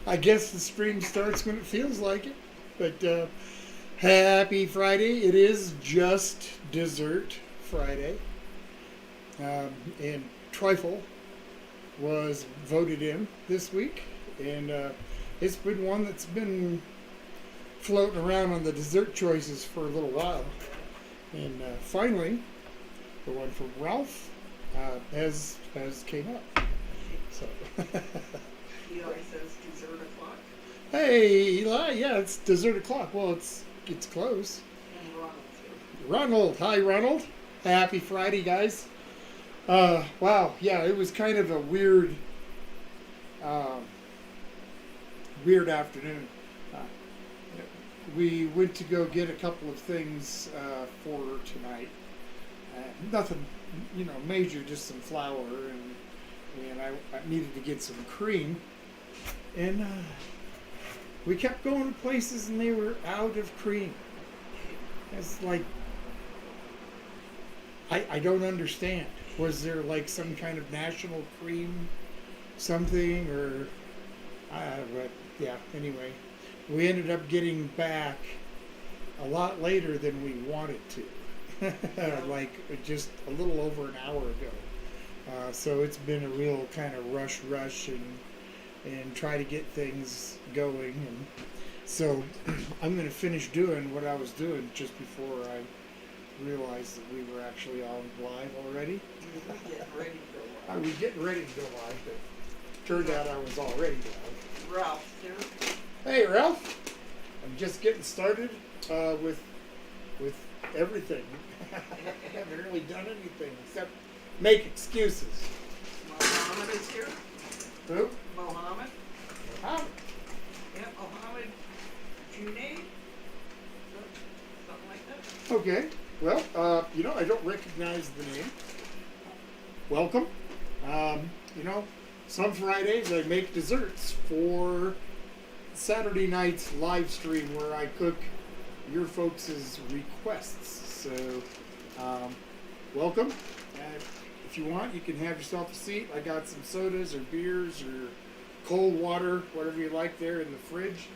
I guess the spring starts when it feels like it. But happy Friday. It is just Dessert Friday. And Trifle was voted in this week. And it's been one that's been floating around on the dessert choices for a little while. And finally, the one from Ralph has came up. So. Eli says dessert o'clock. Hey, Eli. Yeah, it's dessert o'clock. Well, it's close. And Ronald's here. Ronald. Hi, Ronald. Happy Friday, guys. Wow. Yeah, it was kind of a weird afternoon. Uh, we went to go get a couple of things for tonight. Nothing, major, just some flour, and I needed to get some cream. And we kept going to places, and they were out of cream. It's like, I don't understand. Was there like some kind of national cream something, or but yeah, anyway, we ended up getting back a lot later than we wanted to. Like just a little over an hour ago. So it's been a real kind of rush and try to get things going. And so I'm going to finish doing what I was doing just before I realized that we were actually on live already. We were getting ready to go live. I was getting ready to go live, but turned out I was already live. Ralph's here. Hey, Ralph. I'm just getting started with everything. I haven't really done anything except make excuses. Mohammed is here. Who? Mohammed. How? Yeah, Mohammed Junaid. Something like that. Okay. Well, I don't recognize the name. Welcome. Some Fridays I make desserts for Saturday night's live stream where I cook your folks' requests. So, welcome. If you want, you can have yourself a seat. I got some sodas or beers or cold water, whatever you like there in the fridge.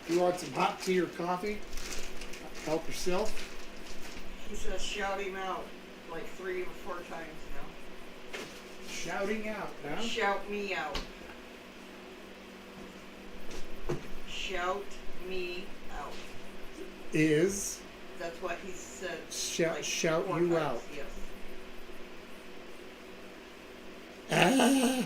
If you want some hot tea or coffee, help yourself. He says shout him out like 3 or 4 times now. Shouting out, huh? Shout me out. Shout me out. Is That's what he said. shout 4 you times, out. Yes. Ah!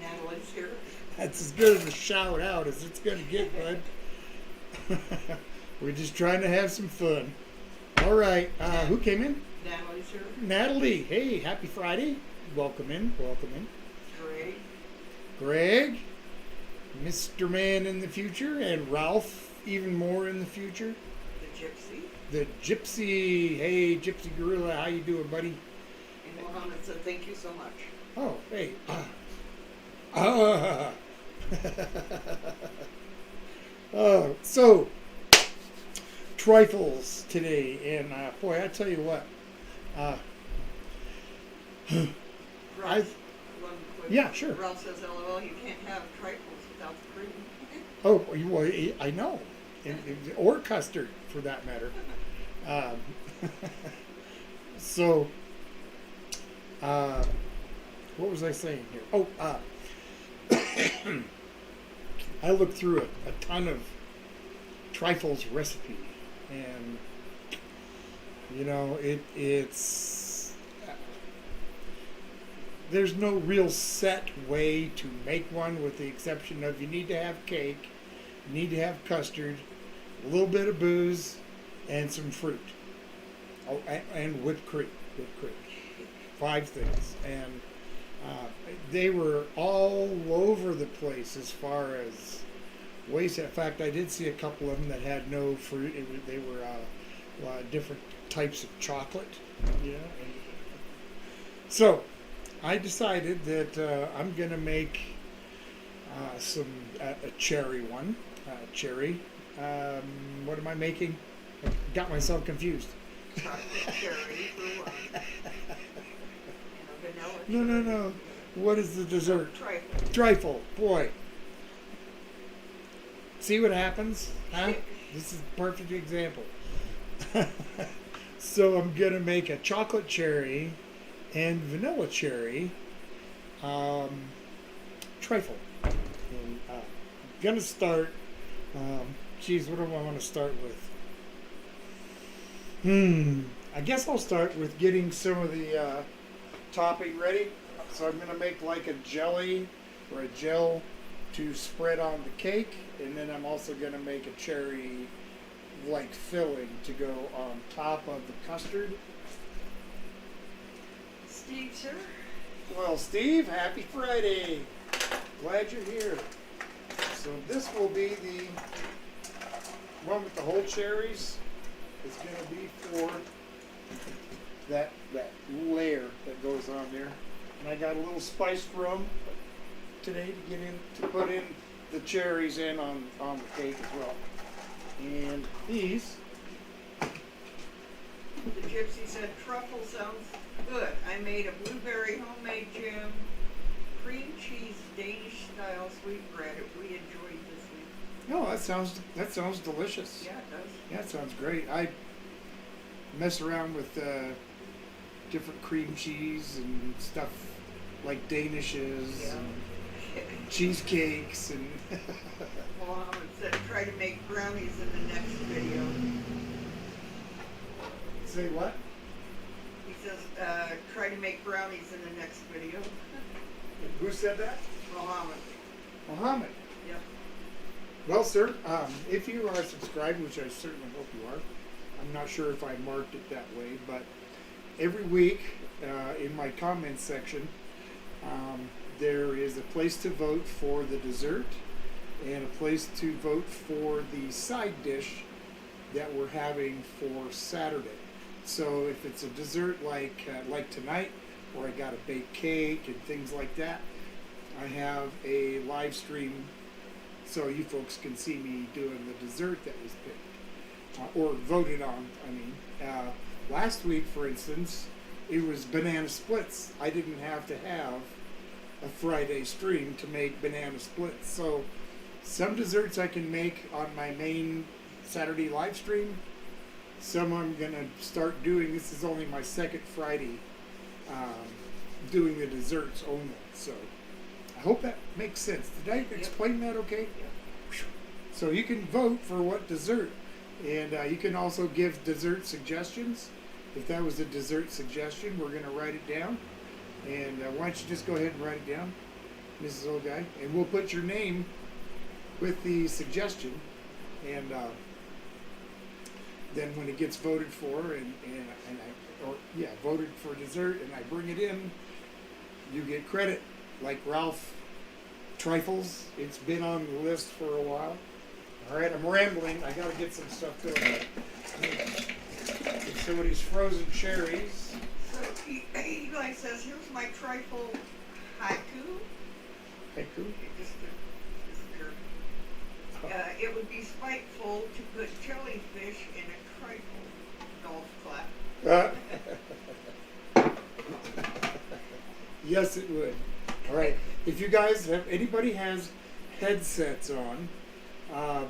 Natalie's here. That's as good of a shout out as it's going to get, bud. We're just trying to have some fun. All right. Who came in? Natalie's here. Natalie. Hey, happy Friday. Welcome in. Welcome in. Greg. Greg. Mr. Man in the future. And Ralph, even more in the future. The Gypsy. The Gypsy. Hey, Gypsy Gorilla. How you doing, buddy? And Mohammed said thank you so much. Oh, hey. So, trifles today, and boy, I tell you what, Ralph, yeah, sure. Ralph says, LOL, you can't have trifles without the cream. Oh, well, I know, or custard for that matter. So, what was I saying here? Oh, I looked through a ton of trifles recipe, and it's there's no real set way to make one, with the exception of you need to have cake, you need to have custard, a little bit of booze, and some fruit. Oh, and whipped cream. 5 things, and they were all over the place as far as waste. In fact, I did see a couple of them that had no fruit. They were different types of chocolate. Yeah. So I decided that I'm going to make a cherry one. Cherry. What am I making? I got myself confused. Chocolate cherry for one. No. What is the dessert? Trifle. Trifle. Boy. See what happens? Huh? This is a perfect example. So I'm going to make a chocolate cherry and vanilla cherry trifle. And, I'm going to start, geez, what do I want to start with? I guess I'll start with getting some of the topping ready. So I'm going to make like a jelly or a gel to spread on the cake, and then I'm also going to make a cherry like filling to go on top of the custard. Steve, sir. Well, Steve, happy Friday. Glad you're here. So this will be the one with the whole cherries. It's going to be for that layer that goes on there. And I got a little spiced rum today to put in the cherries in on the cake as well. And these. The gypsy said truffle sounds good. I made a blueberry homemade jam, cream cheese Danish style sweetbread. We enjoyed this week. No, that sounds delicious. Yeah, it does. Yeah, it sounds great. I mess around with different cream cheese and stuff like Danishes Yeah. and cheesecakes and. Mohammed said try to make brownies in the next video. Say what? He says try to make brownies in the next video. Who said that? Mohammed. Muhammad. Yep. Well, sir, if you are subscribed, which I certainly hope you are, I'm not sure if I marked it that way, but every week in my comments section, there is a place to vote for the dessert and a place to vote for the side dish that we're having for Saturday. So if it's a dessert like tonight, where I got a baked cake and things like that, I have a live stream so you folks can see me doing the dessert that was picked or voted on. I mean, last week, for instance, it was banana splits. I didn't have to have a Friday stream to make banana splits. So some desserts I can make on my main Saturday live stream. Some I'm going to start doing. This is only my second Friday doing the desserts only. So I hope that makes sense. Did I explain that okay? So you can vote for what dessert. And you can also give dessert suggestions. If that was a dessert suggestion, we're going to write it down. And why don't you just go ahead and write it down, Mrs. Old Guy. And we'll put your name with the suggestion. And then when it gets voted for, voted for dessert, and I bring it in, you get credit. Like Ralph Trifles, it's been on the list for a while. All right, I'm rambling. I got to get some stuff going. Get some of these frozen cherries. So Eli says, here's my trifle haiku. Haiku? It just disappeared. It would be spiteful to put jellyfish in a trifle. Golf clap. Yes, it would. All right. If you guys have, anybody has headsets on,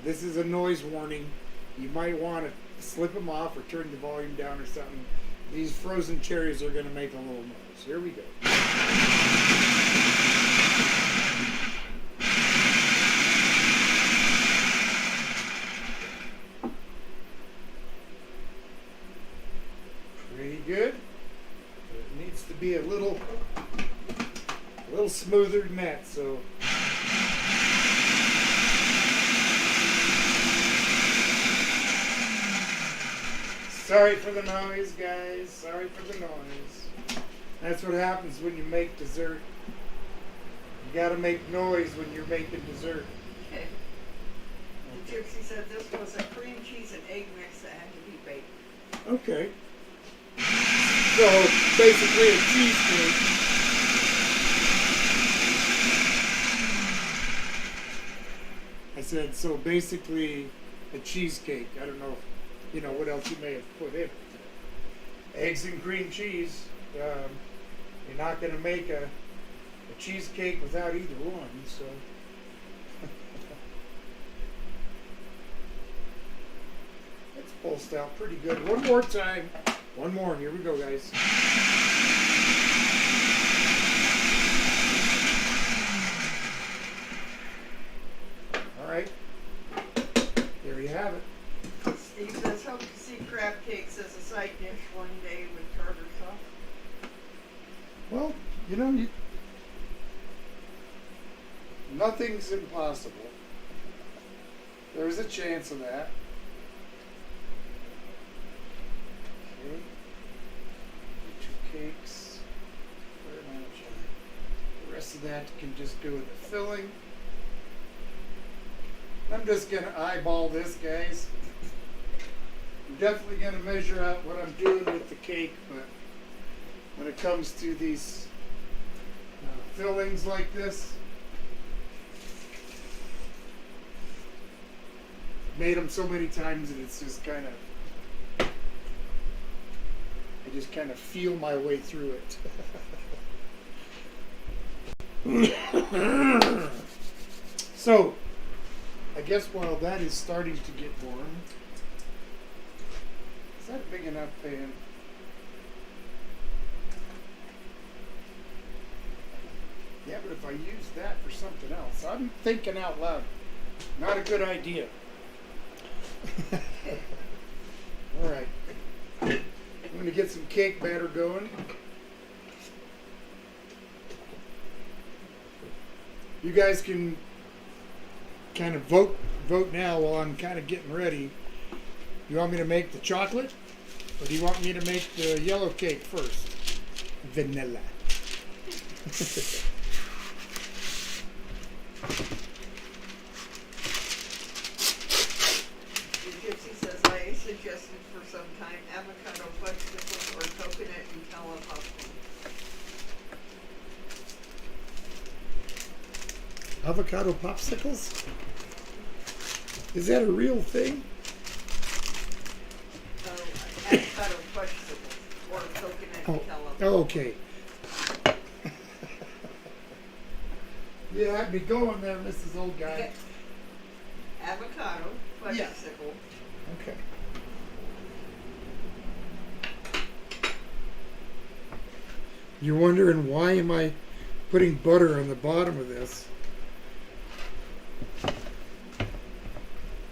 this is a noise warning. You might want to slip them off or turn the volume down or something. These frozen cherries are going to make a little noise. Here we go. Pretty good. It needs to be a little smoother than that, so. Sorry for the noise, guys. Sorry for the noise. That's what happens when you make dessert. You gotta make noise when you're making dessert. Okay. The gypsy said this was a cream cheese and egg mix that had to be baked. Okay. So basically a cheesecake. I said, so basically a cheesecake. I don't know, what else you may have put in. Eggs and cream cheese. You're not going to make a cheesecake without either one, so. It's pulsed out pretty good. One more time. One more. Here we go, guys. All right. There you have it. Steve says, hope to see crab cakes as a side dish one day with tartar sauce. Well, nothing's impossible. There's a chance of that. Okay. 2 cakes. Very much. The rest of that can just go in the filling. I'm just going to eyeball this, guys. I'm definitely going to measure out what I'm doing with the cake, but when it comes to these fillings like this, made them so many times and it's just kind of, I just kind of feel my way through it. So, I guess while that is starting to get warm, is that a big enough pan? Yeah, but if I use that for something else, I'm thinking out loud. Not a good idea. All right. I'm going to get some cake batter going. You guys can kind of vote now while I'm kind of getting ready. You want me to make the chocolate, or do you want me to make the yellow cake first? Vanilla. Gypsy says, I suggested for some time avocado fudge or coconut Nutella popcorn. Avocado popsicles? Is that a real thing? Avocado fudge or coconut Nutella. Oh, okay. Yeah, I'd be going there, Mrs. Old Guy. Avocado fudge. Yeah. Okay. You're wondering why am I putting butter on the bottom of this?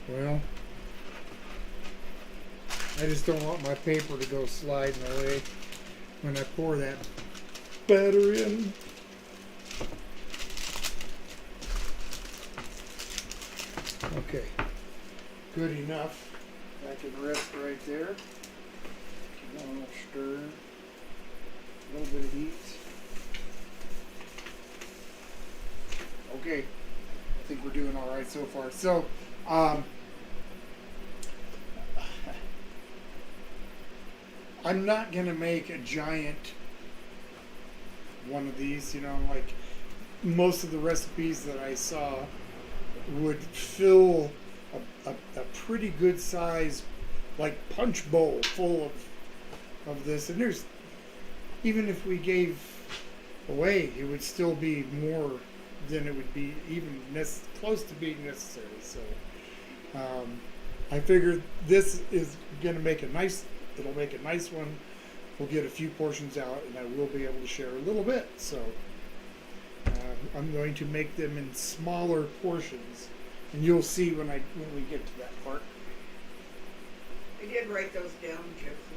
Well, I just don't want my paper to go sliding away when I pour that butter in. Okay, good enough. I can rest right there. Give it a little stir, a little bit of heat. Okay, I think we're doing all right so far. So, I'm not gonna make a giant one of these. Like most of the recipes that I saw would fill a pretty good size, like punch bowl full of this. And there's, even if we gave away, it would still be more than it would be even close to being necessary. So I figured this is going to make it'll make a nice one. We'll get a few portions out and I will be able to share a little bit. So I'm going to make them in smaller portions, and you'll see when we get to that part. I did write those down, Gypsy.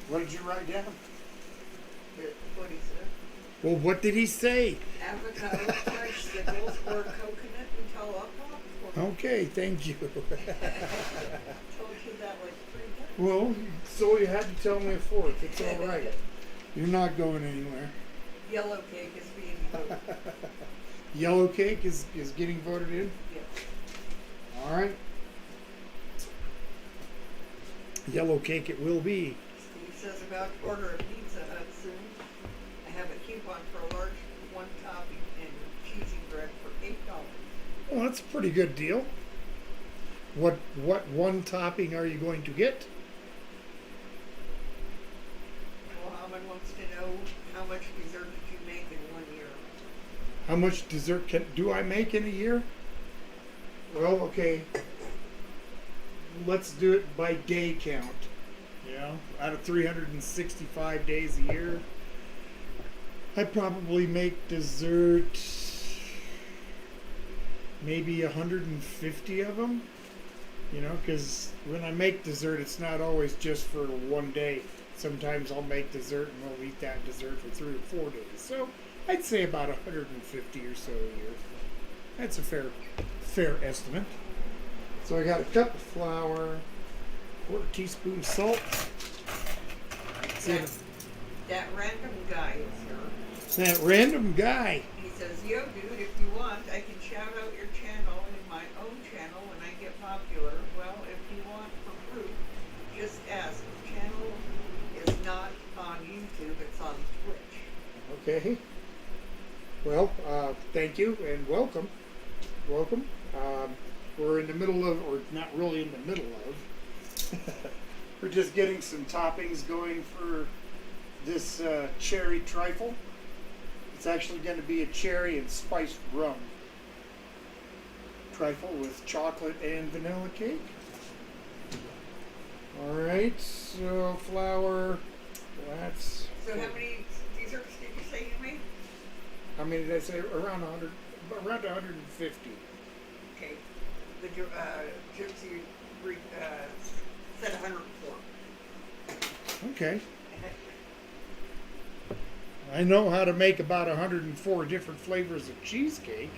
What did you write down? What he said. Well, what did he say? Avocado fudge or coconut Nutella popcorn. Okay, thank you. Told you that like 3 times. Well, so you had to tell me a fourth. It's all right. You're not going anywhere. Yellow cake is being voted. Yellow cake is getting voted in? Yeah. All right. Yellow cake it will be. Steve says about to order a Pizza Hut soon. I have a coupon for a large one topping and cheesy bread for $8. Well, that's a pretty good deal. What one topping are you going to get? Mohammed wants to know how much dessert did you make in 1 year? How much dessert do I make in a year? Well, okay. Let's do it by day count. You know, out of 365 days a year, I probably make dessert maybe 150 of them. You know, because when I make dessert, it's not always just for one day. Sometimes I'll make dessert and we'll eat that dessert for 3 or 4 days. So I'd say about 150 or so a year. That's a fair estimate. So I got a cup of flour, quarter teaspoon of salt. That random guy is here. That random guy. He says, yo, dude, if you want, I can shout out your channel in my own channel when I get popular. Well, if you want for proof, just ask. The channel is not on YouTube, it's on Twitch. Okay. Well, thank you and welcome. Welcome. We're in the middle of, or not really in the middle of, we're just getting some toppings going for this cherry trifle. It's actually going to be a cherry and spiced rum trifle with chocolate and vanilla cake. Alright, so flour, that's... So how many desserts did you say you made? How many did I say? Around 100, around 150. Okay. The Gypsy said 104. Okay. I know how to make about 104 different flavors of cheesecake.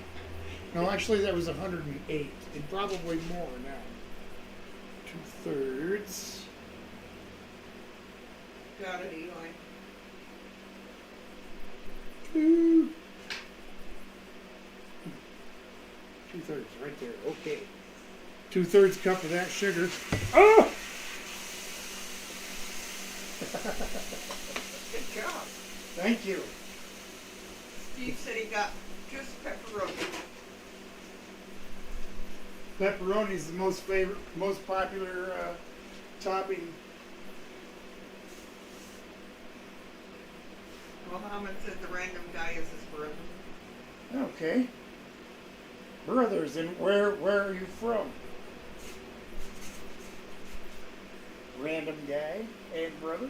No, actually that was 108, and probably more now. 2/3. Got it, Eli. 2/3, right there. Okay. 2/3 cup of that sugar. Oh! Good job. Thank you. Steve said he got just pepperoni. Pepperoni is the most popular topping. Mohammed said the random guy is his brother. Okay. Brothers, and where are you from? Random guy and brother?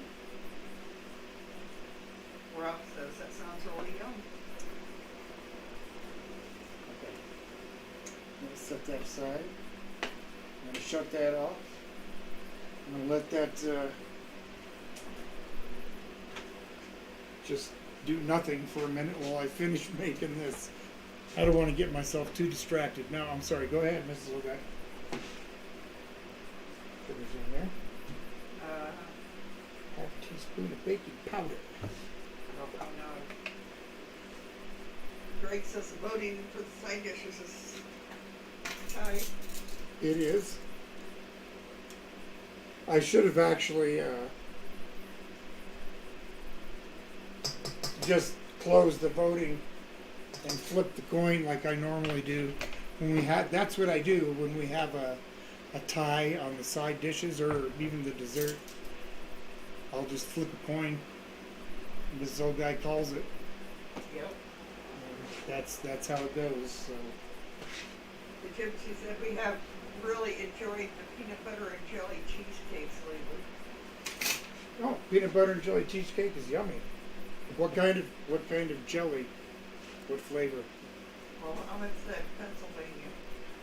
Rob says that sounds really young. Okay. I'm going to set that aside. I'm going to shut that off. I'm going to let that just do nothing for a minute while I finish making this. I don't want to get myself too distracted. No, I'm sorry. Go ahead, Mrs. O'Guy. Put this in there. Half a teaspoon of baking powder. Oh no. Greg says the voting for the side dishes is tight. It is. I should have actually just closed the voting and flip the coin like I normally do. That's what I do when we have a tie on the side dishes or even the dessert. I'll just flip a coin. This old guy calls it. Yep. That's how it goes. So. The Gypsy said we have really enjoyed the peanut butter and jelly cheesecakes lately. Oh, peanut butter and jelly cheesecake is yummy. What kind of jelly? What flavor? Well, Ahmed said Pennsylvania.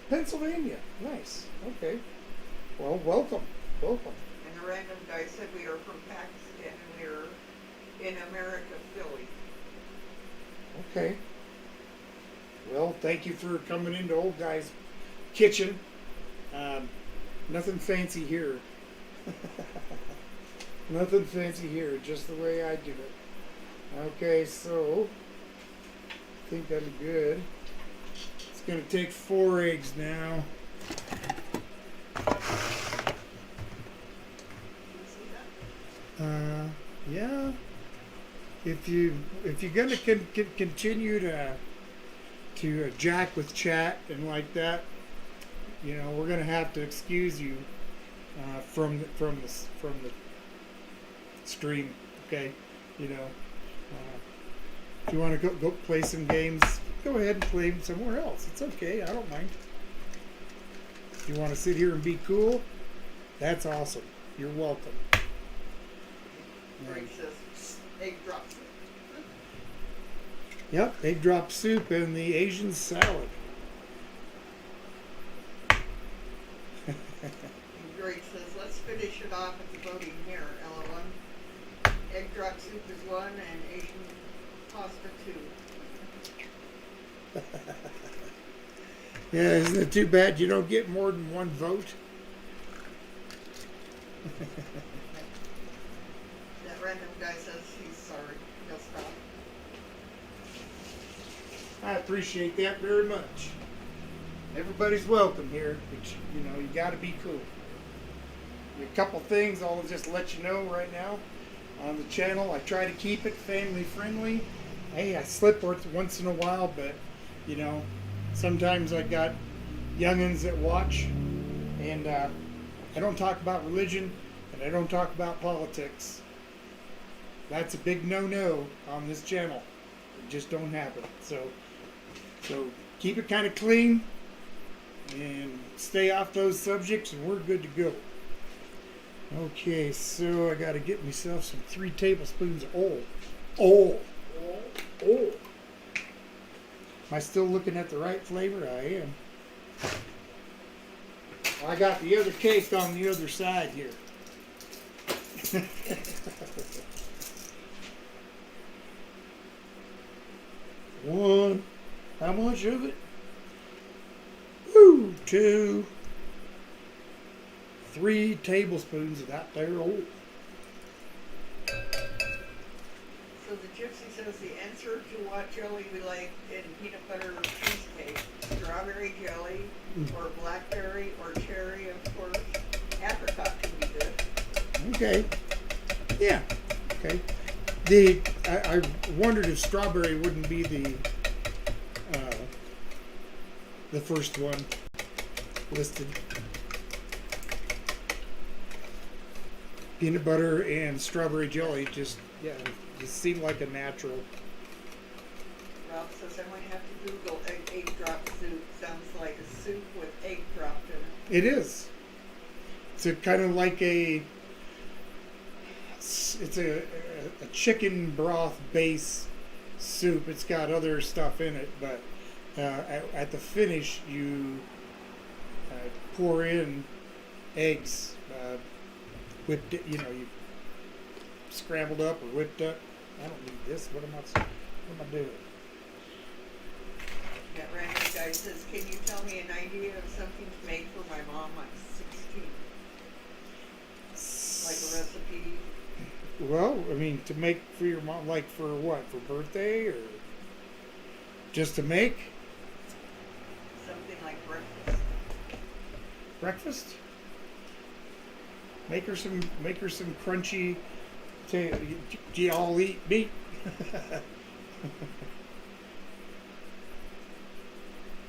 Pennsylvania. Nice. Okay. Well, welcome. Welcome. And the random guy said we are from Pakistan and we are in America, Philly. Okay. Well, thank you for coming into Old Guy's kitchen. Nothing fancy here. Nothing fancy here, just the way I do it. Okay, so I think that'll be good. It's going to take 4 eggs now. Yeah. If you're going to continue to jack with chat and like that, you know, we're gonna have to excuse you from the stream. Okay, you know, if you want to go play some games, go ahead and play them somewhere else. It's okay. I don't mind. If you want to sit here and be cool, that's awesome. You're welcome. Greg says egg drop soup. Yep, egg drop soup and the Asian salad. And Greg says, let's finish it off at the voting here. LO1. Egg drop soup is 1 and Asian pasta 2. Yeah, isn't it too bad you don't get more than one vote? That random guy says he's sorry. He'll stop. I appreciate that very much. Everybody's welcome here, but you know, you got to be cool. A couple things I'll just let you know right now on the channel. I try to keep it family friendly. Hey, I slip once in a while, but you know, sometimes I got youngins that watch, and I don't talk about religion and I don't talk about politics. That's a big no-no on this channel. It just don't happen. So keep it kind of clean and stay off those subjects, and we're good to go. Okay, so I got to get myself some 3 tablespoons of oil. Oil. Am I still looking at the right flavor? I am. I got the other cake on the other side here. One. How much of it? 2, 3 tablespoons of that there oil. So the gypsy says the answer to what jelly we like in peanut butter cheesecake, strawberry jelly, or blackberry, or cherry, of course. Apricot can be good. Okay. Yeah. Okay. I wondered if strawberry wouldn't be the first one listed. Peanut butter and strawberry jelly just seemed like a natural. Rob says I might have to Google egg drop soup. Sounds like a soup with egg dropped in it. It is. It's a kind of like a chicken broth base soup. It's got other stuff in it, but at the finish you pour in eggs, whipped. You scrambled up or whipped up. I don't need this. What am I doing? That random guy says, can you tell me an idea of something to make for my mom on 16? Like a recipe? Well, I mean, to make for your mom, like for what? For birthday or just to make? Something like breakfast. Breakfast? Make her some crunchy. Do you all eat meat?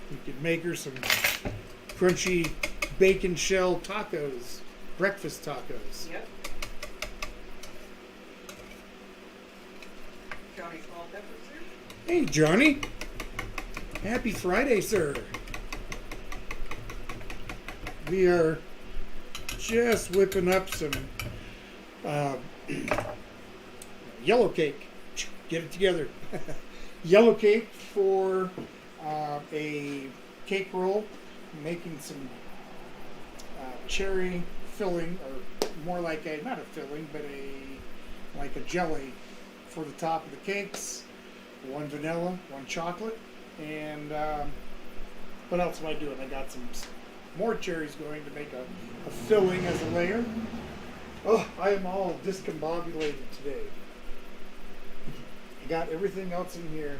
You could make her some crunchy bacon shell tacos, breakfast tacos. Yep. Johnny Small Pepper, sir. Hey, Johnny. Happy Friday, sir. We are just whipping up some yellow cake. Get it together. Yellow cake for a cake roll. Making some cherry filling, or more like not a filling, but like a jelly for the top of the cakes. 1 vanilla, 1 chocolate, and what else am I doing? I got some more cherries going to make a filling as a layer. Oh, I am all discombobulated today. I got everything else in here.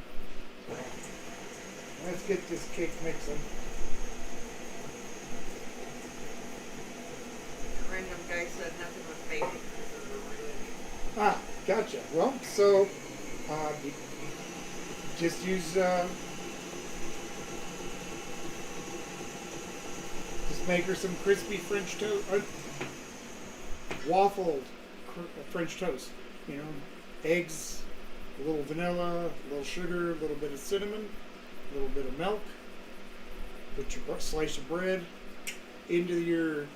Let's get this cake mixing. The random guy said nothing was bacon. Ah, gotcha. Well, so just use Let's make her some crispy French toast, waffled French toast. You know, eggs, a little vanilla, a little sugar, a little bit of cinnamon, a little bit of milk. Put your slice of bread into your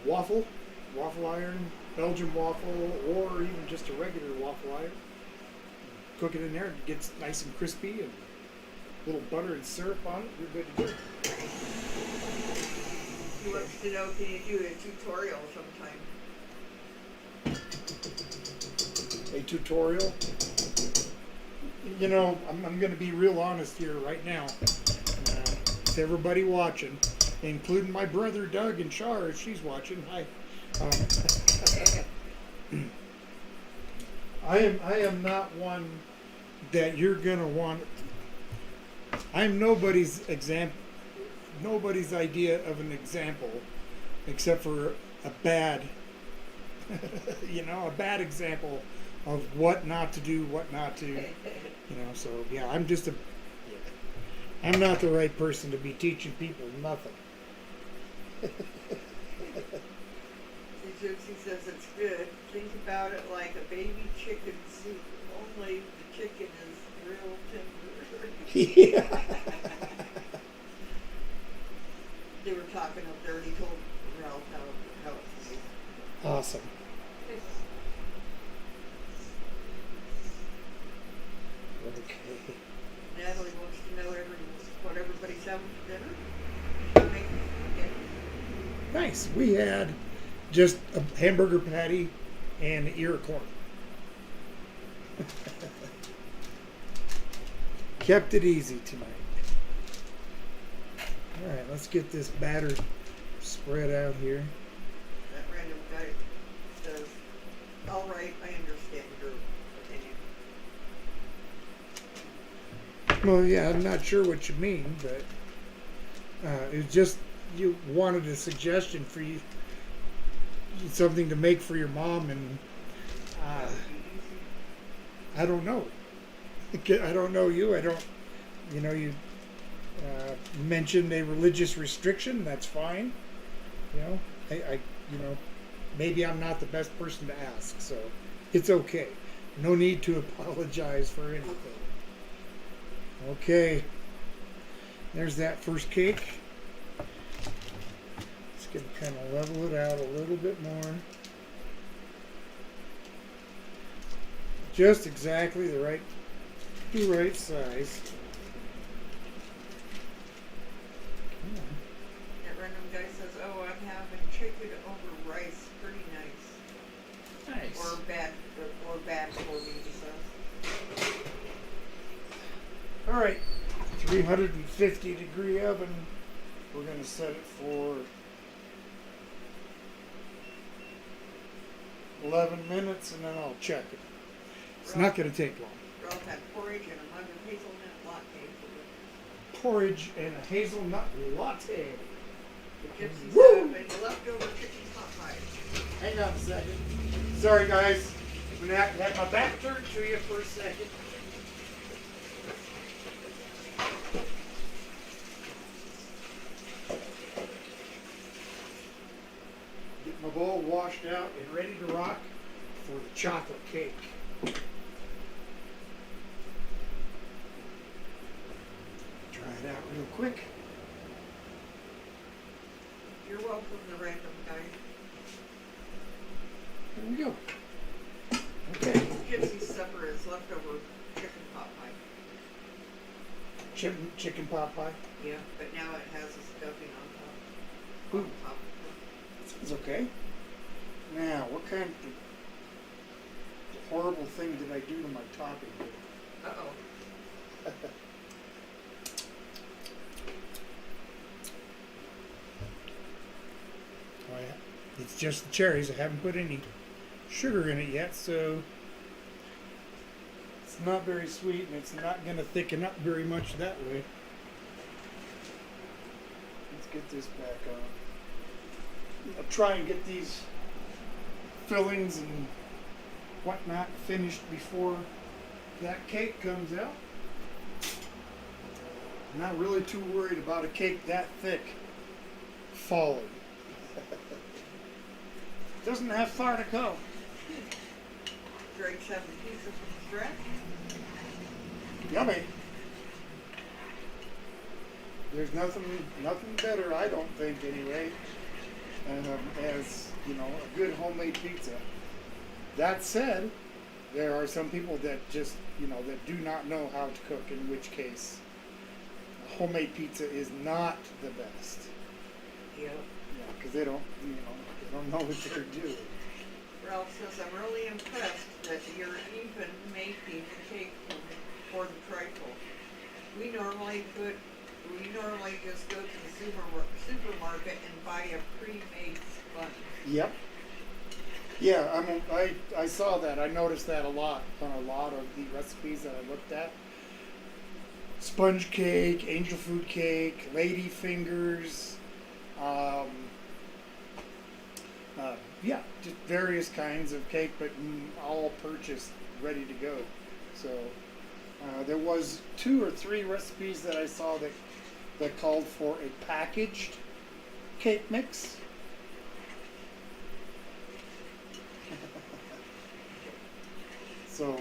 waffle iron, Belgian waffle, or even just a regular waffle iron. Cook it in there. It gets nice and crispy, and a little butter and syrup on it. You're good to go. He wants to know, can you do a tutorial sometime? A tutorial. You know, I'm going to be real honest here right now. To everybody watching, including my brother Doug and Char, if she's watching. Hi. I am not one that you're going to want. I'm nobody's idea of an example, except for a bad, a bad example of what not to do, what not to, so yeah, I'm not the right person to be teaching people nothing. Gypsy says it's good. Think about it like a baby chicken soup, only the chicken is real tender. Yeah. They were talking up there, and he told Ralph how it's made. Awesome. Okay. Natalie wants to know what everybody's having for dinner. Okay. Nice. We had just a hamburger patty and an ear of corn. Kept it easy tonight. All right, let's get this batter spread out here. That random guy says, all right, I understand your opinion. Well, yeah, I'm not sure what you mean, but it's just you wanted a suggestion for you, something to make for your mom, and I don't know. I don't know you. I don't, you mentioned a religious restriction. That's fine. I maybe I'm not the best person to ask, so it's okay. No need to apologize for anything. Okay, there's that first cake. Just gonna kind of level it out a little bit more. Just exactly the right size. Come on. That random guy says, oh, I'm having chicken over rice. Pretty nice. Nice. Or bad for me, he says. All right, 350 degree oven. We're going to set it for 11 minutes, and then I'll check it. It's not going to take long. Ralph had porridge and a mug of hazelnut latte for breakfast. Porridge and a hazelnut latte. The gypsy Woo! stuff and leftover chicken pot pie. Hang on a second. Sorry, guys. I'm going to have to have my back turned to you for a second. Get my bowl washed out and ready to rock for the chocolate cake. Try it out real quick. You're welcome, the random guy. There we go. Okay. Gypsy's supper is leftover chicken pot pie. Chicken pot pie. Yeah, but now it has a stuffing on top. Ooh. On top. It's okay. Now, what kind of horrible thing did I do to my topping here? Uh-oh. Oh, yeah. It's just the cherries. I haven't put any sugar in it yet, so it's not very sweet, and it's not going to thicken up very much that way. Let's get this back on. I'll try and get these fillings and whatnot finished before that cake comes out. I'm not really too worried about a cake that thick falling. Doesn't have far to go. Greg having pizza from scratch. Yummy. There's nothing better, I don't think, anyway, as you know, a good homemade pizza. That said, there are some people that just, you know, that do not know how to cook. In which case, homemade pizza is not the best. Yeah. Yeah, because they don't, you know, they don't know what they're doing. Ralph says, I'm really impressed that you're even making a cake for the trifle. We normally just go to the supermarket and buy a pre-made sponge. Yep. Yeah, I saw that. I noticed that a lot on a lot of the recipes that I looked at. Sponge cake, angel food cake, lady fingers, yeah, just various kinds of cake, but all purchased, ready to go. So there was 2 or 3 recipes that I saw that called for a packaged cake mix. So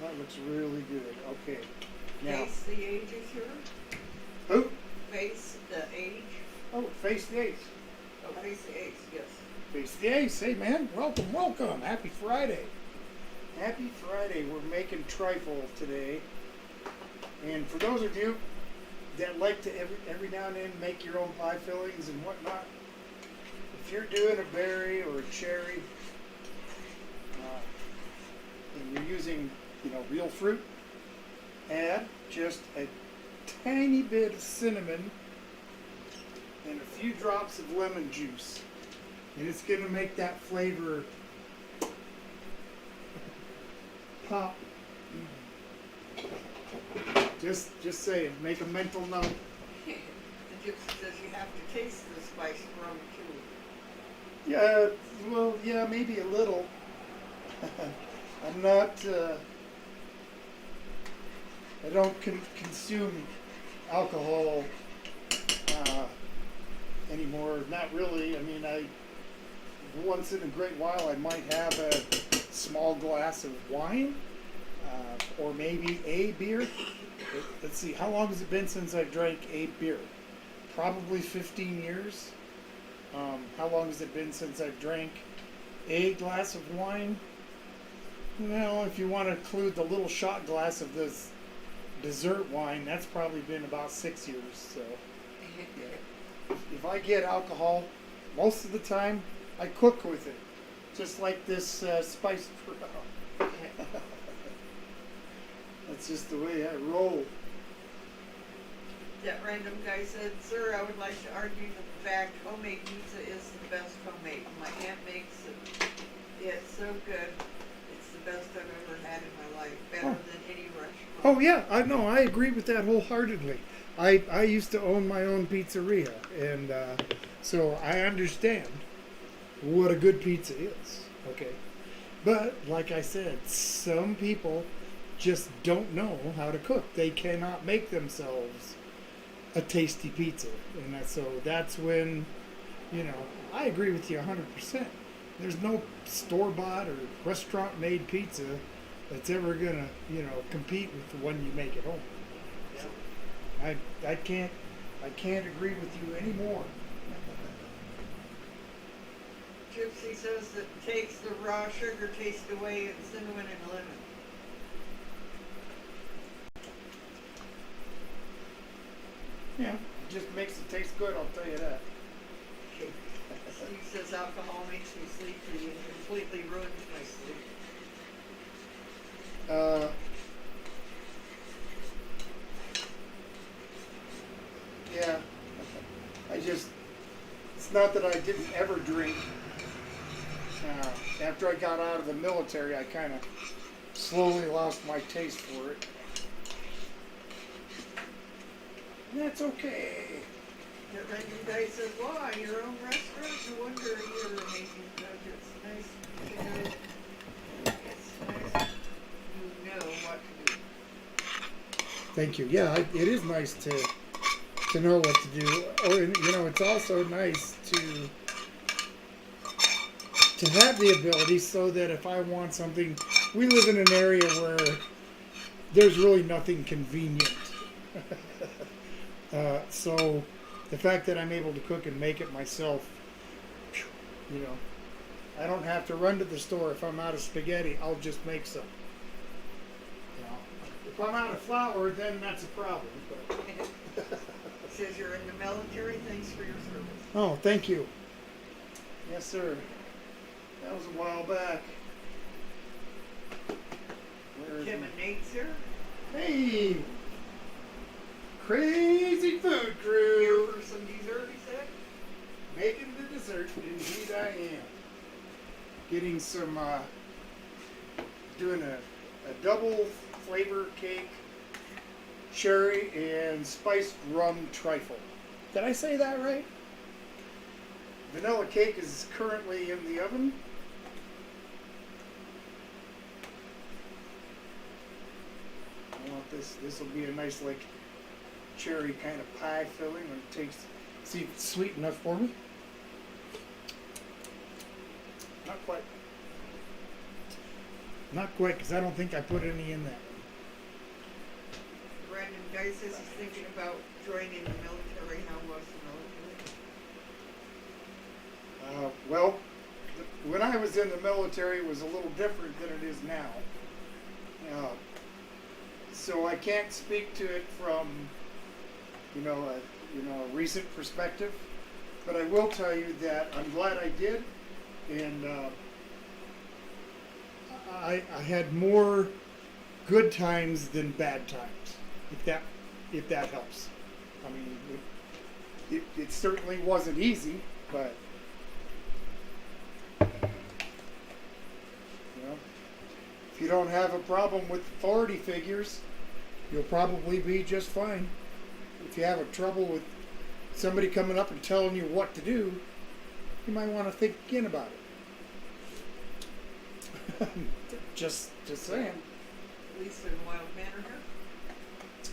that looks really good. Okay. Now, Face the age is here? who? Face the age? Oh, Face the Ace. Oh, face the age, yes. Face the Ace. Hey, man. Welcome, welcome. Happy Friday. Happy Friday. We're making trifle today. And for those of you that like to every now and then make your own pie fillings and whatnot, if you're doing a berry or a cherry, and you're using, you know, real fruit, add just a tiny bit of cinnamon and a few drops of lemon juice, and it's going to make that flavor pop. Just saying, make a mental note. The gypsy says you have to taste the spice from too. Yeah, well, yeah, maybe a little. I'm not, I don't consume alcohol anymore. Not really. I mean, once in a great while I might have a small glass of wine, or maybe a beer. Let's see, how long has it been since I've drank a beer? Probably 15 years. How long has it been since I've drank a glass of wine? Well, if you want to include the little shot glass of this dessert wine, that's probably been about 6 years. So, yeah. If I get alcohol, most of the time I cook with it, just like this spiced pearl. That's just the way I roll. That random guy said, sir, I would like to argue the fact homemade pizza is the best homemade. My aunt makes it. It's so good. It's the best I've ever had in my life. Better than any restaurant. Oh yeah, I agree with that wholeheartedly. I used to own my own pizzeria, and so I understand what a good pizza is. Okay, but like I said, some people just don't know how to cook. They cannot make themselves a tasty pizza, and so that's when, you know, I agree with you 100%. There's no store-bought or restaurant-made pizza that's ever gonna, you know, compete with the one you make at home. Yeah. I can't agree with you anymore. Gypsy says that takes the raw sugar taste away and cinnamon and lemon. Yeah, it just makes it taste good, I'll tell you that. Steve says alcohol makes me sleepy and completely ruins my sleep. Yeah, it's not that I didn't ever drink. After I got out of the military, I kind of slowly lost my taste for it. That's okay. That random guy says, wow, your own restaurant? No wonder you're making good. It's nice to know. It's nice you know what to do. Thank you. Yeah, it is nice to to know what to do. Or it's also nice to have the ability so that if I want something, we live in an area where there's really nothing convenient. So the fact that I'm able to cook and make it myself, you know, I don't have to run to the store. If I'm out of spaghetti, I'll just make some. If I'm out of flour, then that's a problem. But. Says you're in the military. Thanks for your service. Oh, thank you. Yes, sir. That was a while back. Where is Jim my- and Nate's here. Hey! Crazy food Here crew! for some dessert, he said. Making the dessert. Indeed I am. Getting some, doing a double flavor cake, cherry and spiced rum trifle. Did I say that right? Vanilla cake is currently in the oven. I want this will be a nice like cherry kind of pie filling when it takes, see if it's sweet enough for me. Not quite. Not quite, because I don't think I put any in that. Brandon Guy says he's thinking about joining the military. How was the military? Well, when I was in the military, it was a little different than it is now. So I can't speak to it from, a recent perspective. But I will tell you that I'm glad I did, and I had more good times than bad times, if that helps. I mean, it certainly wasn't easy, but if you don't have a problem with authority figures, you'll probably be just fine. If you have a trouble with somebody coming up and telling you what to do, you might want to think again about it. just saying. Lisa and Wild Man are here.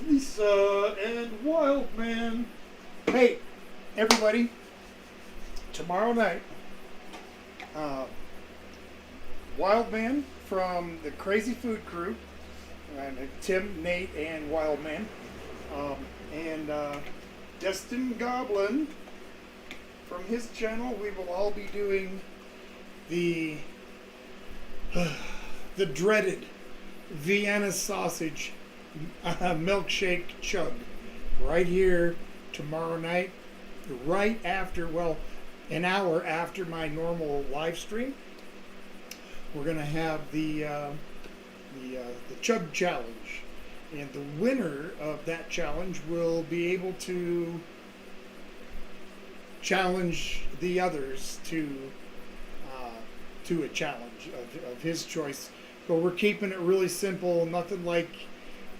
Lisa and Wild Man. Hey, everybody. Tomorrow night, Wild Man from the Crazy Food Crew, and Tim, Nate, and Wild Man, and Destin Goblin from his channel. We will all be doing the dreaded Vienna sausage milkshake chug right here tomorrow night, right after, an hour after my normal live stream. We're going to have the chug challenge, and the winner of that challenge will be able to challenge the others to a challenge of his choice. But we're keeping it really simple, nothing like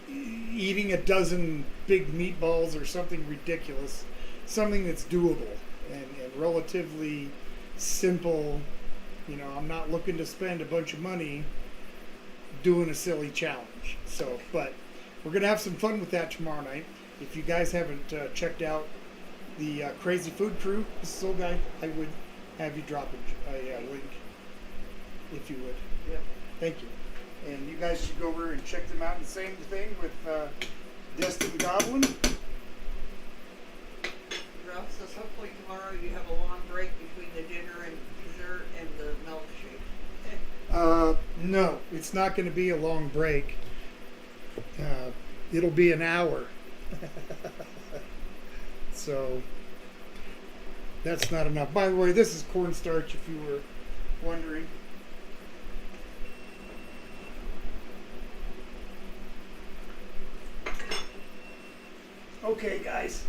eating a dozen big meatballs or something ridiculous. Something that's doable and relatively simple. I'm not looking to spend a bunch of money doing a silly challenge. So, but we're going to have some fun with that tomorrow night. If you guys haven't checked out the Crazy Food Crew, this is old guy, I would have you drop a link if you would. Yep. Thank you. And you guys should go over and check them out. And same thing with Destin Goblin. Ralph says hopefully tomorrow you have a long break between the dinner and dessert and the milkshake. No, it's not going to be a long break. It'll be an hour. So that's not enough. By the way, this is cornstarch, if you were wondering. Okay, guys.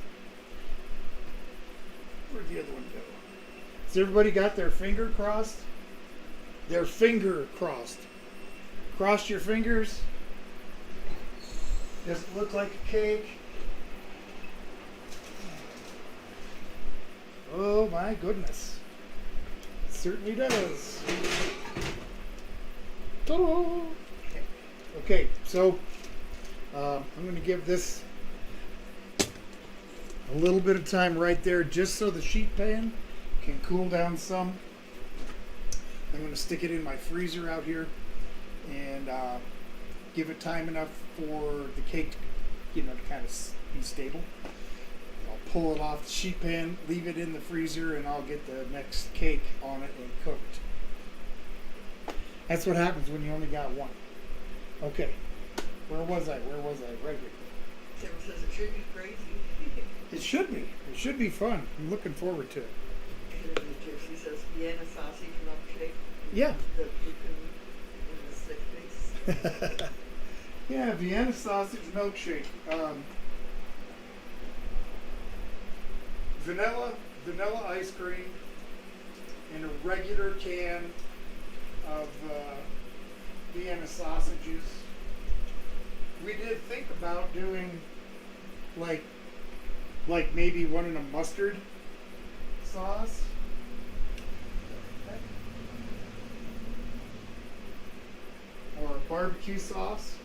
Where'd the other one go? Has everybody got their finger crossed? Their finger crossed. Cross your fingers. Does it look like a cake? Oh my goodness. It certainly does. Ta-da! Okay, so I'm going to give this a little bit of time right there just so the sheet pan can cool down some. I'm going to stick it in my freezer out here and give it time enough for the cake to, to kind of be stable. I'll pull it off the sheet pan, leave it in the freezer, and I'll get the next cake on it and cooked. That's what happens when you only got one. Okay, where was I? Right here. Tim says it should be crazy. It should be. It should be fun. I'm looking forward to it. And then the Gypsy says Vienna sausage milkshake. Yeah. The pumpkin in the stick face. Yeah, Vienna sausage milkshake. Vanilla ice cream in a regular can of Vienna sausages. We did think about doing like maybe one in a mustard sauce. Or a barbecue sauce.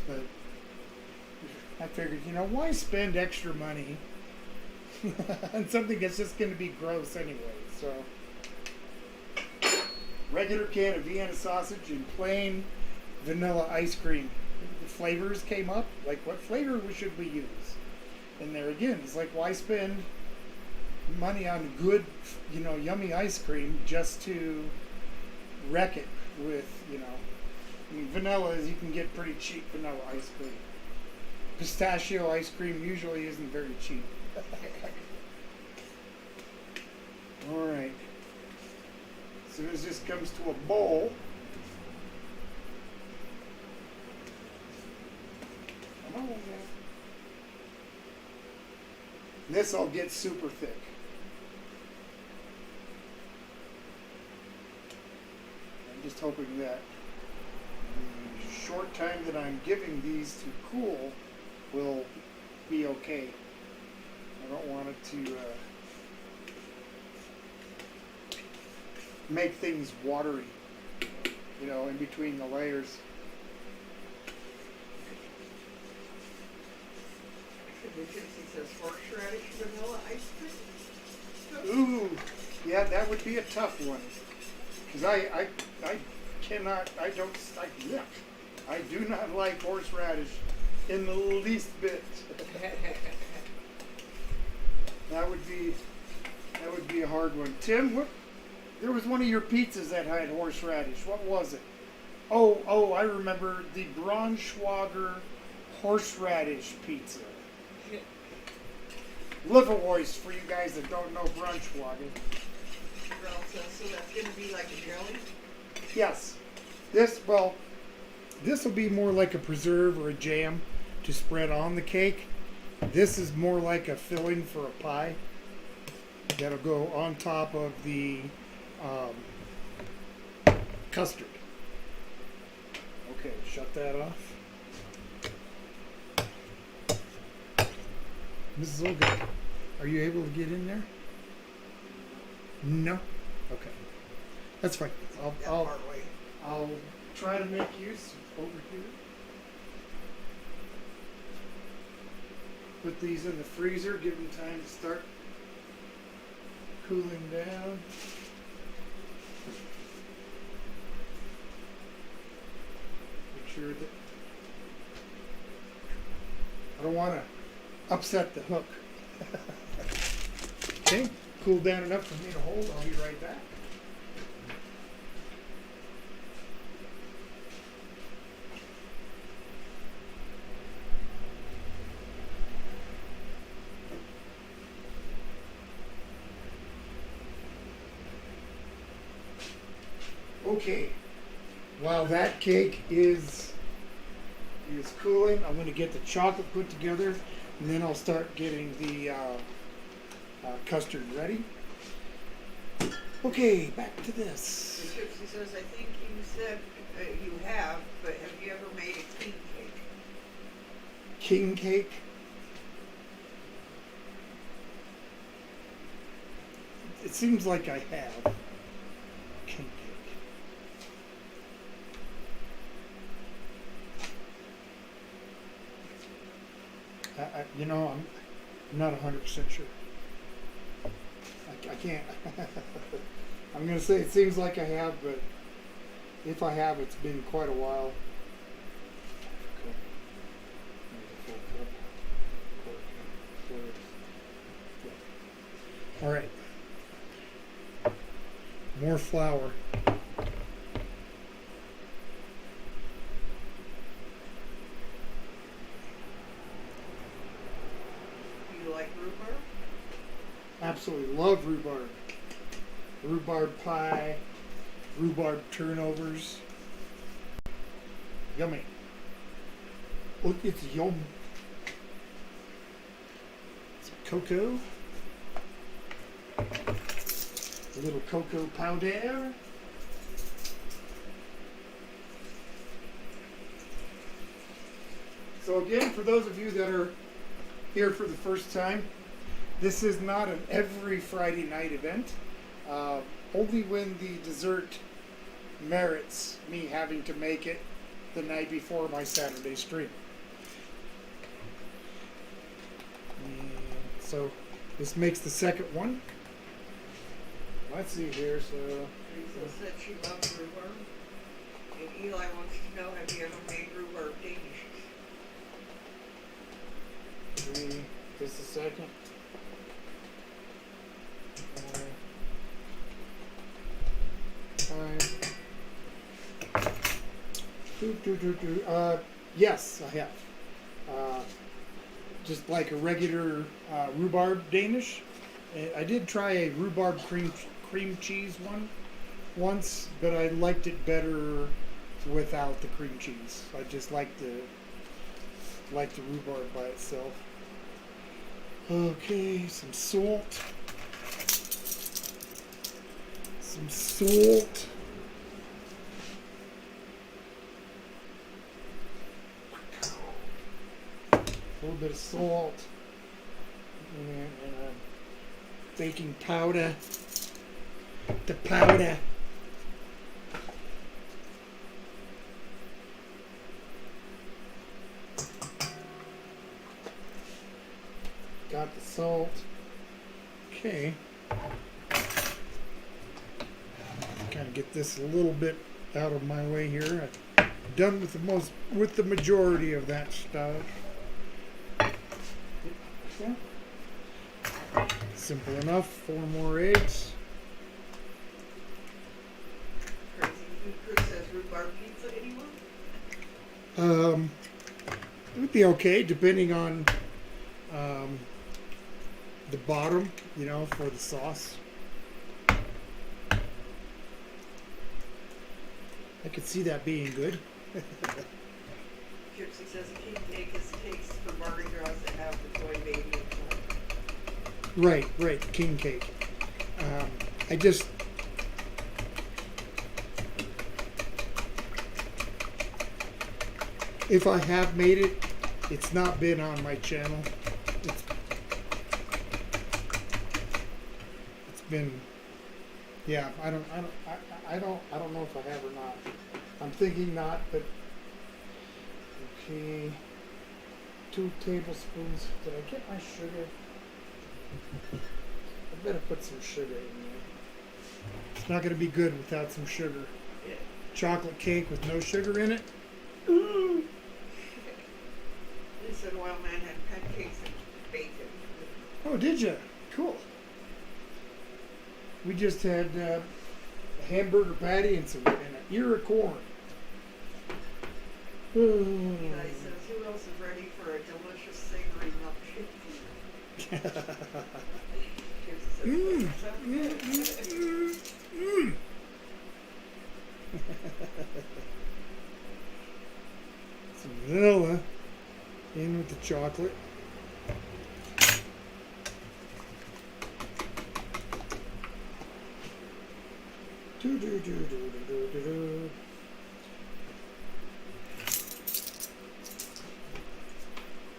But I figured, why spend extra money on something that's just going to be gross anyway? So, regular can of Vienna sausage and plain vanilla ice cream. The flavors came up. Like, what flavor should we use? And there again, it's like, why spend money on good, yummy ice cream just to wreck it with, vanilla is, you can get pretty cheap vanilla ice cream. Pistachio ice cream usually isn't very cheap. All right. As soon as this comes to a bowl, come on, man. This will get super thick. I'm just hoping that the short time that I'm giving these to cool will be okay. I don't want it to make things watery, in between the layers. The Gypsy says horseradish vanilla ice cream. Ooh, yeah, that would be a tough one. Because I do not like horseradish in the least bit. That would be a hard one. Tim, there was one of your pizzas that had horseradish. What was it? Oh, I remember the Braunschweiger horseradish pizza. Liverwurst for you guys that don't know Braunschweiger. So that's going to be like a jelly? Yes. This will be more like a preserve or a jam to spread on the cake. This is more like a filling for a pie that'll go on top of the custard. Okay, shut that off. Mrs. Olga, are you able to get in there? No? Okay. That's fine. I'll try to make use over here. Put these in the freezer, give them time to start cooling down. Make sure that I don't want to upset the hook. Okay, cool down enough for me to hold. I'll be right back. Okay, while that cake is cooling, I'm going to get the chocolate put together, and then I'll start getting the custard ready. Okay, back to this. The Gypsy says, I think you said you have, but have you ever made a king cake? King cake? It seems like I have. King cake. I'm not 100% sure. I can't. I'm going to say it seems like I have, but if I have, it's been quite a while. Okay. There's a full cup. Yeah. All right. More flour. Do you like rhubarb? Absolutely love rhubarb. Rhubarb pie, rhubarb turnovers. Yummy. Look, it's yum. Some cocoa. A little cocoa powder. So again, for those of you that are here for the first time, this is not an every Friday night event. Only when the dessert merits me having to make it the night before my Saturday stream. And so this makes the second one. Let's see here. So Lisa said she loves rhubarb. And Eli wants to know, have you ever made rhubarb danishes? Just a second. Yes, I have. Just like a regular rhubarb Danish. I did try a rhubarb cream cheese one once, but I liked it better without the cream cheese. I just like the rhubarb by itself. Okay, some salt. Some salt. A little bit of salt. And baking powder. The powder. Got the salt. Okay. Kind of get this a little bit out of my way here. I'm done with the majority of that stuff. Okay. Simple enough. 4 more eggs. Crazy Food Crew says rhubarb pizza, anyone? It would be okay depending on the bottom, for the sauce. I could see that being good. Gypsy says a king cake is cakes for Mardi Gras that have the toy baby inside. Right, king cake. If I have made it, it's not been on my channel. It's been, yeah. I don't know if I have or not. I'm thinking not, but okay. 2 tablespoons. Did I get my sugar? I better put some sugar in there. It's not going to be good without some sugar. Yeah. Chocolate cake with no sugar in it. Ooh. They said Wild Man had pancakes and bacon. Oh, did you? Cool. We just had a hamburger patty and an ear of corn. Eli says, who else is ready for a delicious savory milkshake? Some vanilla in with the chocolate.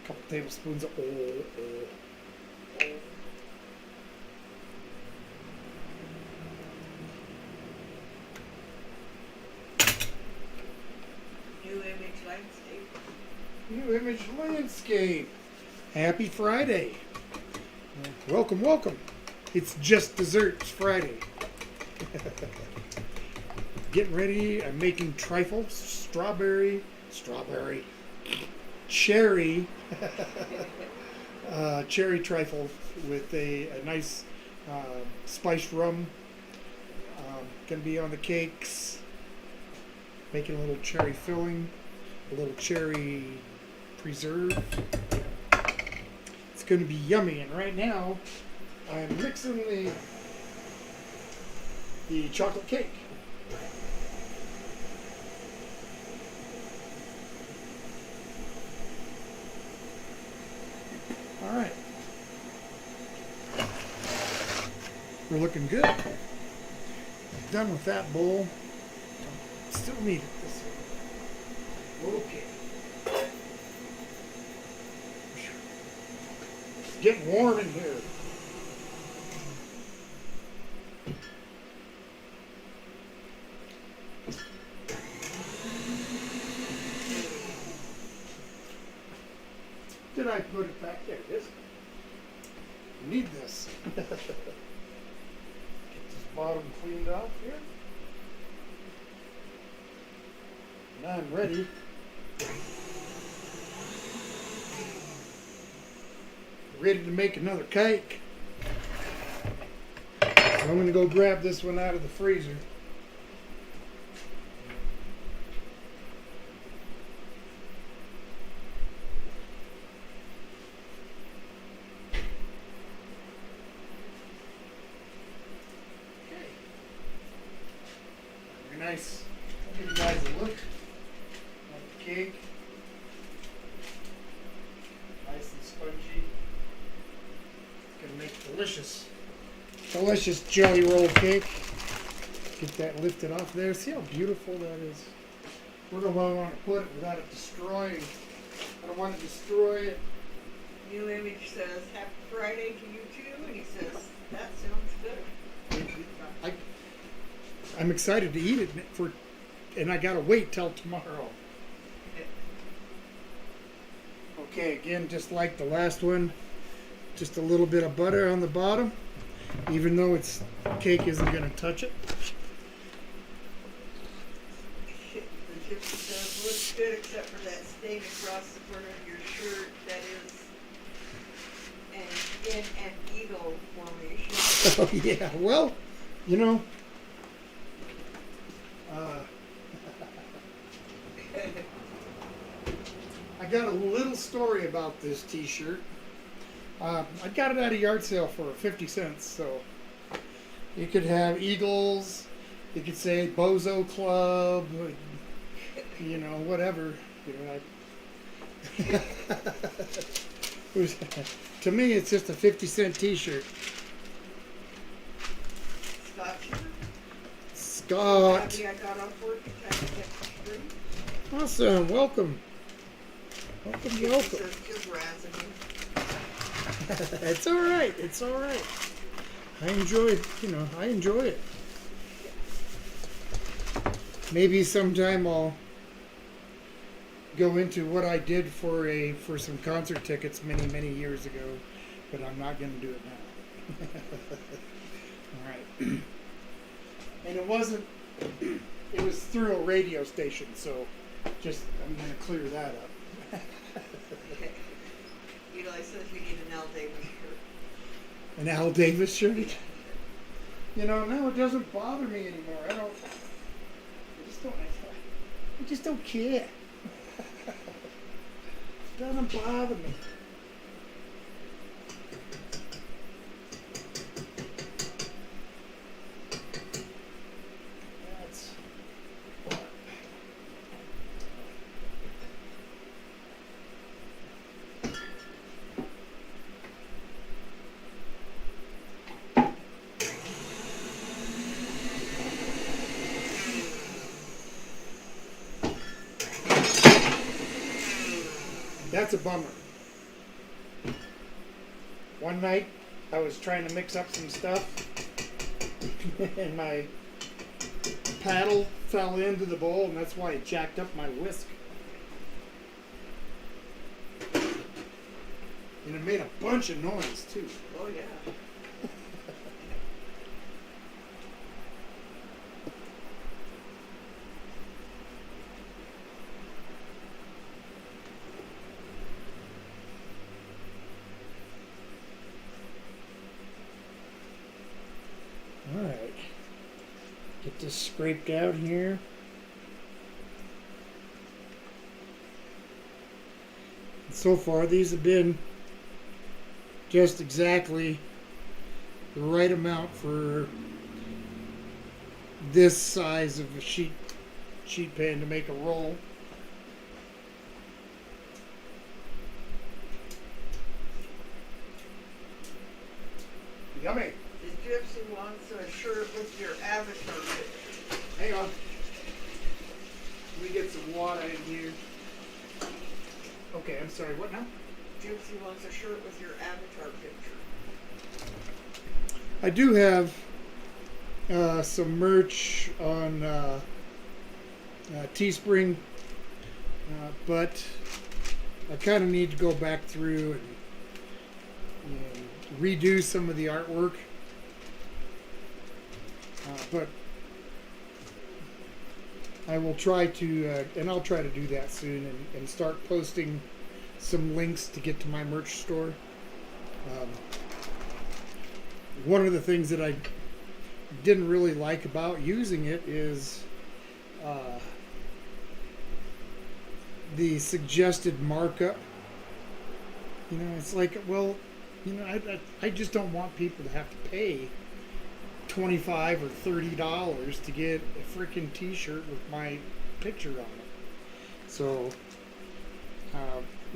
Couple tablespoons of oil. New Image Landscape. New Image Landscape. Happy Friday. Welcome, welcome. It's just desserts Friday. Getting ready. I'm making trifle, cherry, cherry trifle with a nice spiced rum. Gonna be on the cakes. Making a little cherry filling, a little cherry preserve. It's gonna be yummy. And right now, I'm mixing the chocolate cake. All right, we're looking good. Done with that bowl. Still need it this way. Okay. It's getting warm in here. Did I put it back there? It is. Need this. Get this bottom cleaned off here. Now I'm ready. Ready to make another cake. So I'm going to go grab this one out of the freezer. Nice. I'll give you guys a look at the cake. Nice and spongy. Gonna make delicious jelly roll cake. Get that lifted off there. See how beautiful that is. Where do I want to put it without it destroying? I don't want to destroy it. New Image says, Happy Friday to you too, and he says, that sounds good. I'm excited to eat it and I gotta wait till tomorrow. Okay, again, just like the last one, just a little bit of butter on the bottom, even though its cake isn't gonna touch it. The gypsy says, looks good except for that stain across the front of your shirt that is an eagle formation. Oh yeah, well, you know, I got a little story about this t-shirt. I got it at a yard sale for 50 cents, so you could have eagles, you could say Bozo Club, you know, whatever. You know, to me, it's just a 50-cent t-shirt. Scott. Happy I got off work in time to get the street. Awesome. Welcome. Welcome. Just razzing me. It's all right. It's all right. I enjoy it. You know, I enjoy it. Maybe sometime I'll go into what I did for some concert tickets many years ago, but I'm not going to do it now. All right. And it wasn't. It was through a radio station, so just I'm going to clear that up. Okay. Eli says you need an Al Davis shirt. An Al Davis shirt. You know, now it doesn't bother me anymore. I just don't care. It doesn't bother me. That's a bummer. One night, I was trying to mix up some stuff, and my paddle fell into the bowl, and that's why it jacked up my whisk. You And it made a bunch of noise too. Oh, yeah. Alright. Get this scraped out here. And so far, these have been just exactly the right amount for this size of a sheet pan to make a roll. Yummy. The gypsy wants a shirt with your avatar picture. Hang on. Let me get some water in here. Okay, I'm sorry. What now? Gypsy wants a shirt with your avatar picture. I do have some merch on Teespring, but I kind of need to go back through and redo some of the artwork. But I will try to, and I'll try to do that soon and start posting some links to get to my merch store. One of the things that I didn't really like about using it is the suggested markup. You know, it's like, well, you know, I just don't want people to have to pay $25 or $30 to get a freaking T-shirt with my picture on it. So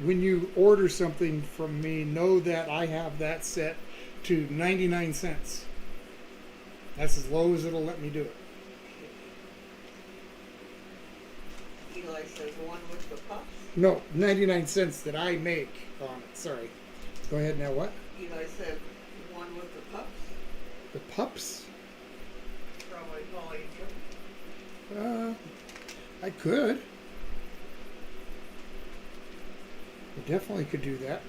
when you order something from me, know that I have that set to 99 cents. That's as low as it'll let me do it. Eli says one with the pups. No, 99 cents that I make on it. Sorry. Go ahead now. What? Eli said one with the pups. The pups? Probably calling you. I could. I definitely could do that.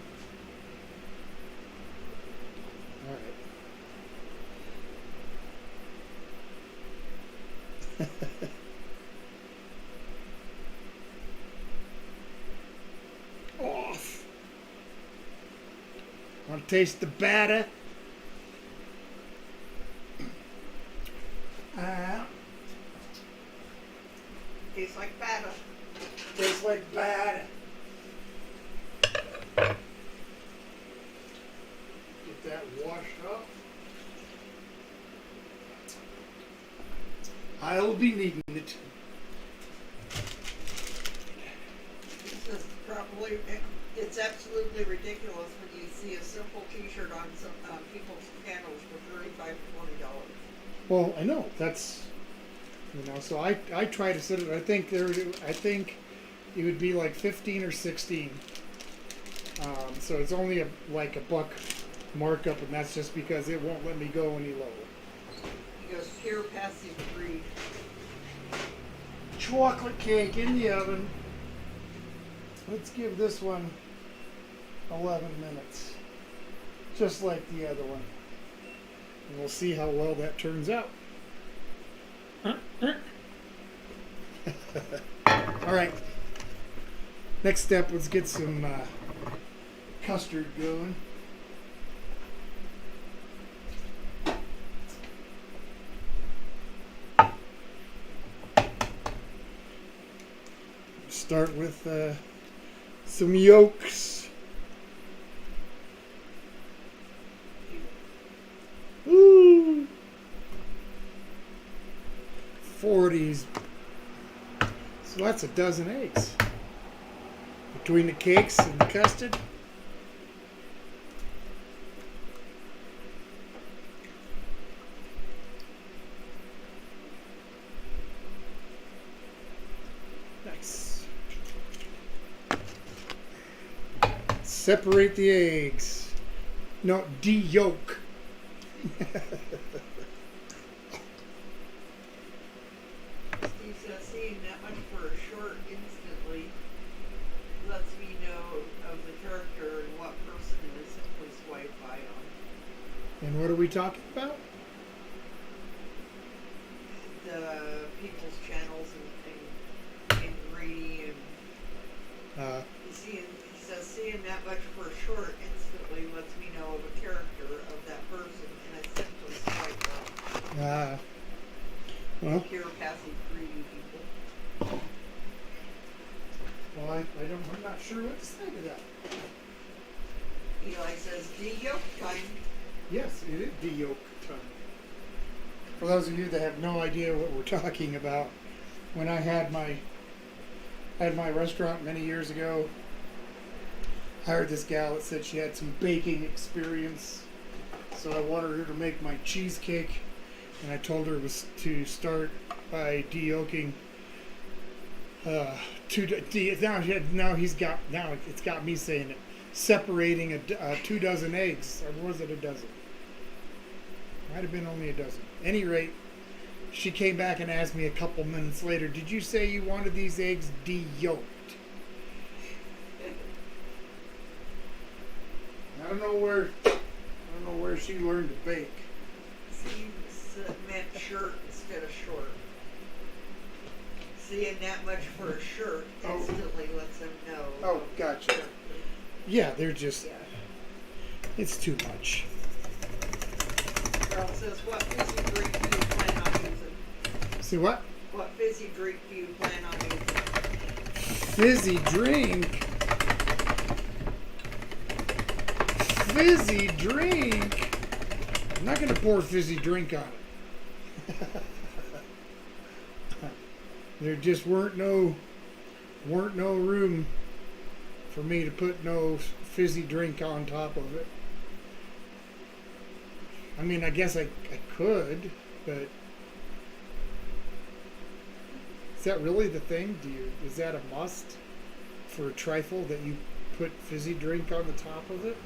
All right. Off. Want to taste the batter? Tastes like batter. Tastes like batter. Get that washed up. I'll be needing it. This is probably, it's absolutely ridiculous when you see a simple T-shirt on some people's channels for $35 to $40. Well, I know that's, you know. So I try to set it. I think it would be like 15 or 16. So it's only like a buck markup, and that's just because it won't let me go any lower. He goes pure passive greed. Chocolate cake in the oven. Let's give this one 11 minutes, just like the other one. And we'll see how well that turns out. All right. Next step, let's get some custard going. Start with some yolks. Ooh. 40s. So that's a dozen eggs. Between the cakes and the custard. Nice. Separate the eggs. No, de-yolk. Steve says seeing that much for a short instantly lets me know of the character and what person it is. Simply swipe by on. And what are we talking about? The people's channels and greedy and he says seeing that much for a short instantly lets me know of a character of that person, and I simply swipe up. Well, Pure passive greedy people. well, I'm not sure what to say to that. Eli says de-yoke time. Yes, it is de-yoke time. For those of you that have no idea what we're talking about, when I had my restaurant many years ago, I hired this gal that said she had some baking experience, so I wanted her to make my cheesecake, and I told her it was to start by de-yolking. Now it's got me saying it. Separating 2 dozen eggs, or was it a dozen? Might have been only a dozen. Any rate, she came back and asked me a couple minutes later, "Did you say you wanted these eggs de-yolked?" I don't know where she learned to bake. See, meant shirt instead of short. Seeing that much for a shirt instantly lets them know. Oh, gotcha. Yeah, they're just. Yeah. It's too much. Girl says, what fizzy drink do you plan on using? See what? What fizzy drink do you plan on using? Fizzy drink. Fizzy drink. I'm not going to pour fizzy drink on it. There just weren't no room for me to put no fizzy drink on top of it. I mean, I guess I could, but is that really the thing? Is that a must for a trifle that you put fizzy drink on the top of it?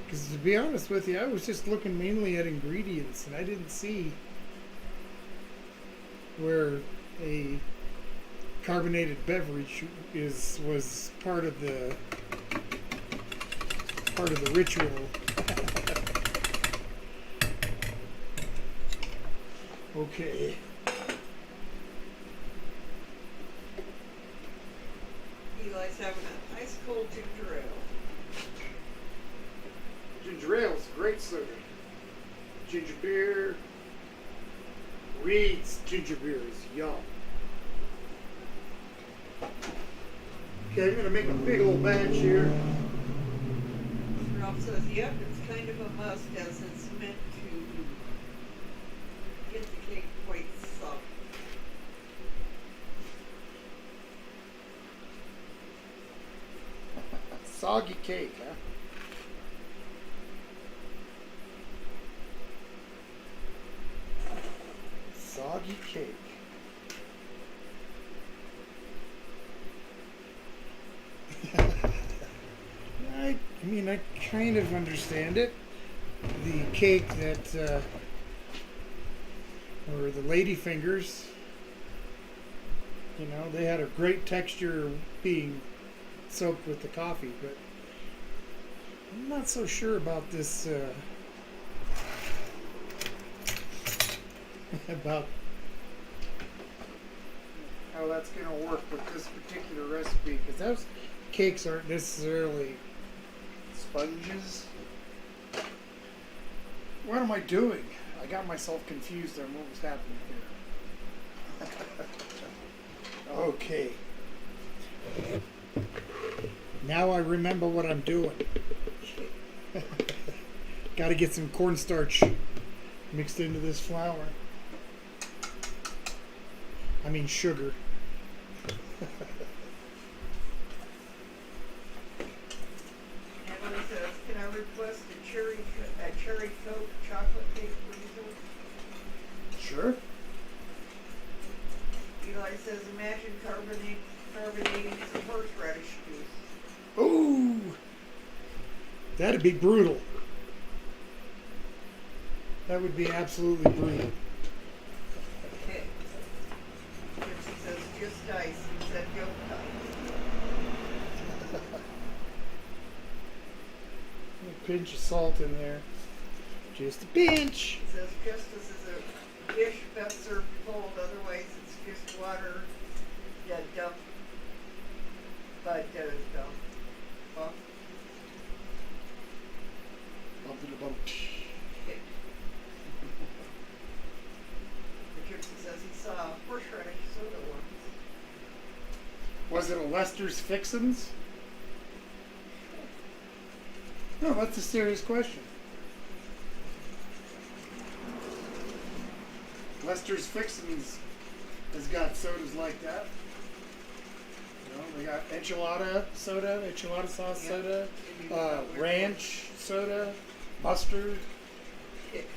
Because to be honest with you, I was just looking mainly at ingredients, and I didn't see where a carbonated beverage was part of the ritual. Okay. Eli's having an ice cold ginger ale. Ginger ale is great soda. Ginger beer. Reed's ginger beer is yum. Okay, I'm going to make a big old batch here. Ralph says, yep, it's kind of a must as it's meant to get the cake quite soft. Soggy cake, huh? Soggy cake. I mean, I kind of understand it. The cake that, or the lady fingers, you know, they had a great texture being soaked with the coffee, but I'm not so sure about this, about how that's going to work with this particular recipe, because those cakes aren't necessarily sponges. What am I doing? I got myself confused on what was happening here. Okay. Now I remember what I'm doing. Got to get some cornstarch mixed into this flour. I mean sugar. Emily says, can I request a cherry Coke chocolate cake, please? Sure. Eli says, imagine carbonating some horseradish juice. Ooh, that'd be brutal. That would be absolutely brutal. Okay. Gypsy says, just ice. He said, yolk time. pinch of salt in there. Just a pinch. It says Justice is a dish best served cold, otherwise it's just water. Dump. But dump. Bump. Bump to the bump. Richard says he saw horseradish soda once. Was it a Lester's Fixins? No, that's a serious question. Lester's Fixins has got sodas like that. You know, they got enchilada soda, enchilada sauce Yep. soda, Maybe about where ranch soda, mustard. it-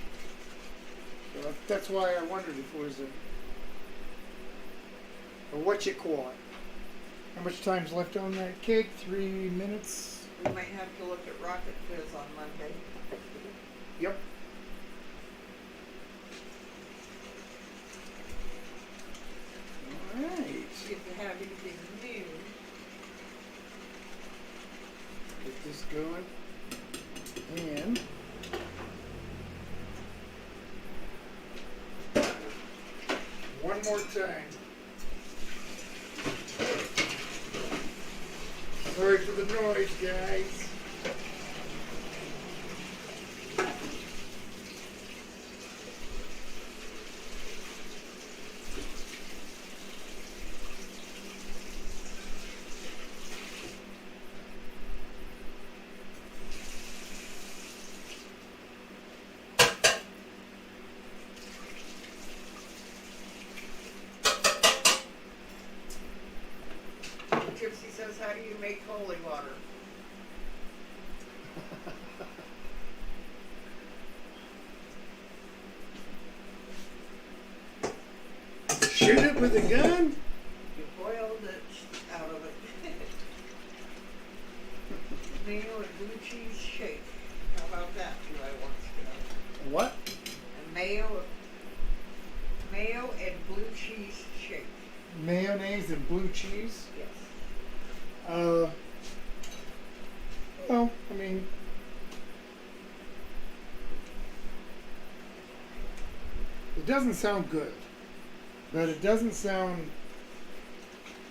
So that's why I wondered if it was a what you call it. How much time's left on that cake? 3 minutes. We might have to look at Rocket Fizz on Monday. Yep. All right. See if they have anything new. Get this going. And one more time. Sorry for the noise, guys. Gypsy says, how do you make holy water? Shoot it with a gun? You boiled it out of it. Mayo and blue cheese shake. How about that, do I want to know? What? And mayo and blue cheese shake. Mayonnaise and blue cheese? Yes. Well, I mean, it doesn't sound good, but it doesn't sound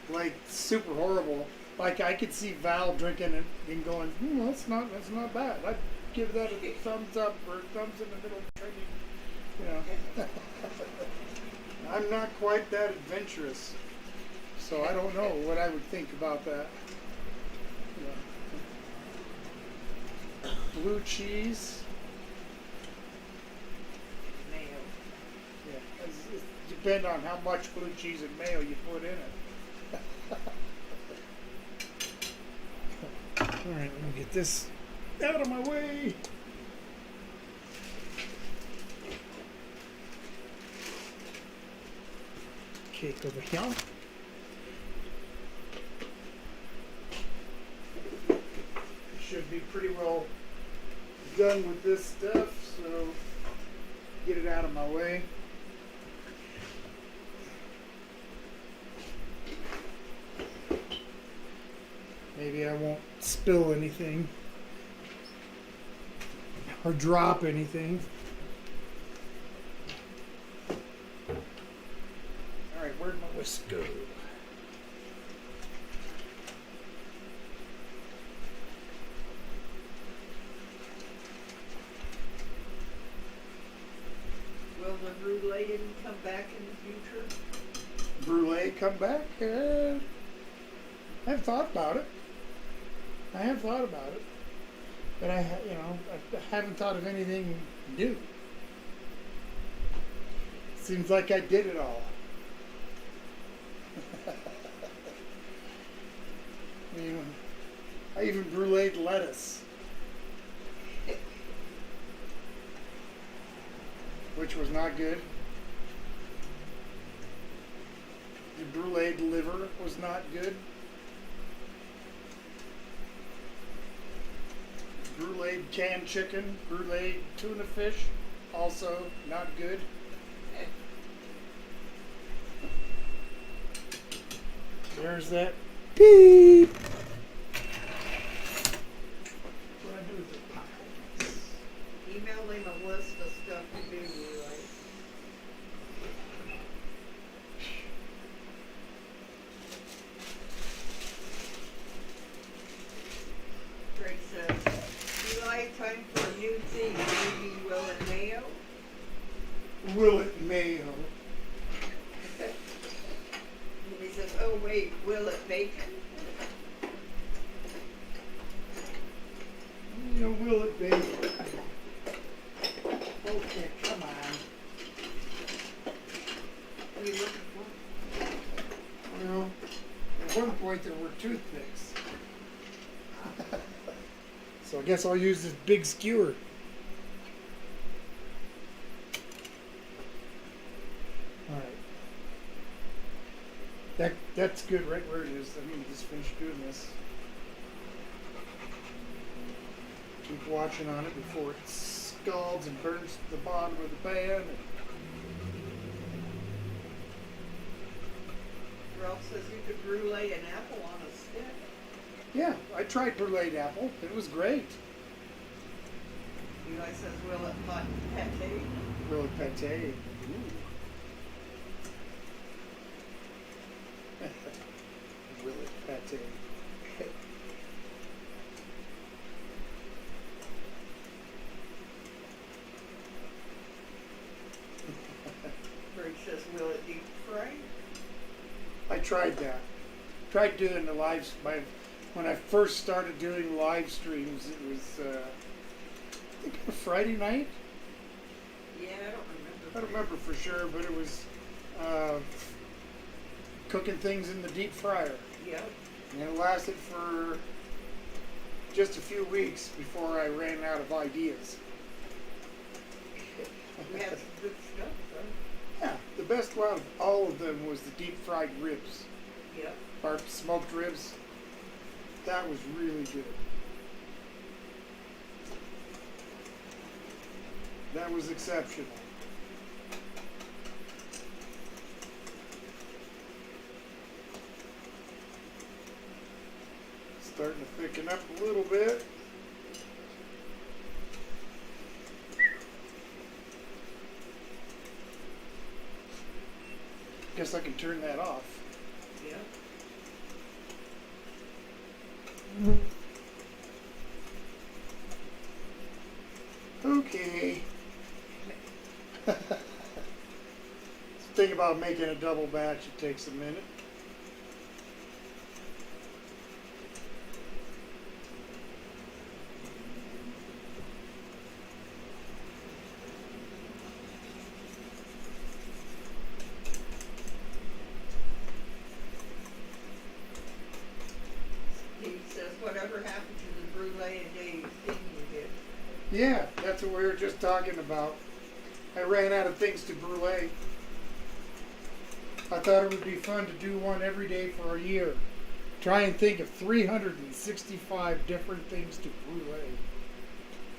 like super horrible. Like I could see Val drinking it and going, that's not bad. I'd give that a thumbs up or a thumbs in the middle. You know, I'm not quite that adventurous, so I don't know what I would think about that. Yeah. Blue cheese. Mayo. Yeah, it depends on how much blue cheese and mayo you put in it. All right, let me get this out of my way. Cake over here. Should be pretty well done with this stuff, so get it out of my way. Maybe I won't spill anything or drop anything. All right, where'd my whisk go? Will the brulee didn't come back in the future? Brulee come back? I have thought about it. But I haven't thought of anything new. Seems like I did it all. I mean, I even bruleed lettuce, which was not good. The bruleed liver was not good. Bruleed canned chicken, bruleed tuna fish, also not good. There's that beep. What do I do with the pile? Hey, will it bacon? You know, will it be? Okay, come on. What are you looking for? Well, at one point there were toothpicks. So I guess I'll use this big skewer. Alright. That's good right where it is. I'm going to just finish doing this. Keep watching on it before it scalds and burns the bottom of the pan. Ralph says you could brulee an apple on a stick. Yeah, I tried bruleed apple. It was great. Eli says, will it hot pate? Really pate. Really pate. Greg says, will it deep fry? I tried that. Tried doing the lives. When I first started doing live streams, it was I think a Friday night. Yeah, I don't remember. I don't remember for sure, but it was cooking things in the deep fryer. Yep. And it lasted for just a few weeks before I ran out of ideas. You had some good stuff, though. Yeah, the best one of all of them was the deep fried ribs. Yep. Our smoked ribs. That was really good. That was exceptional. Starting to thicken up a little bit. Guess I can turn that off. Yep. Okay. Think about making a double batch, it takes a minute. He says, whatever happened to the brulee a day thing you did? Yeah, that's what we were just talking about. I ran out of things to brulee. I thought it would be fun to do one every day for a year. Try and think of 365 different things to brulee.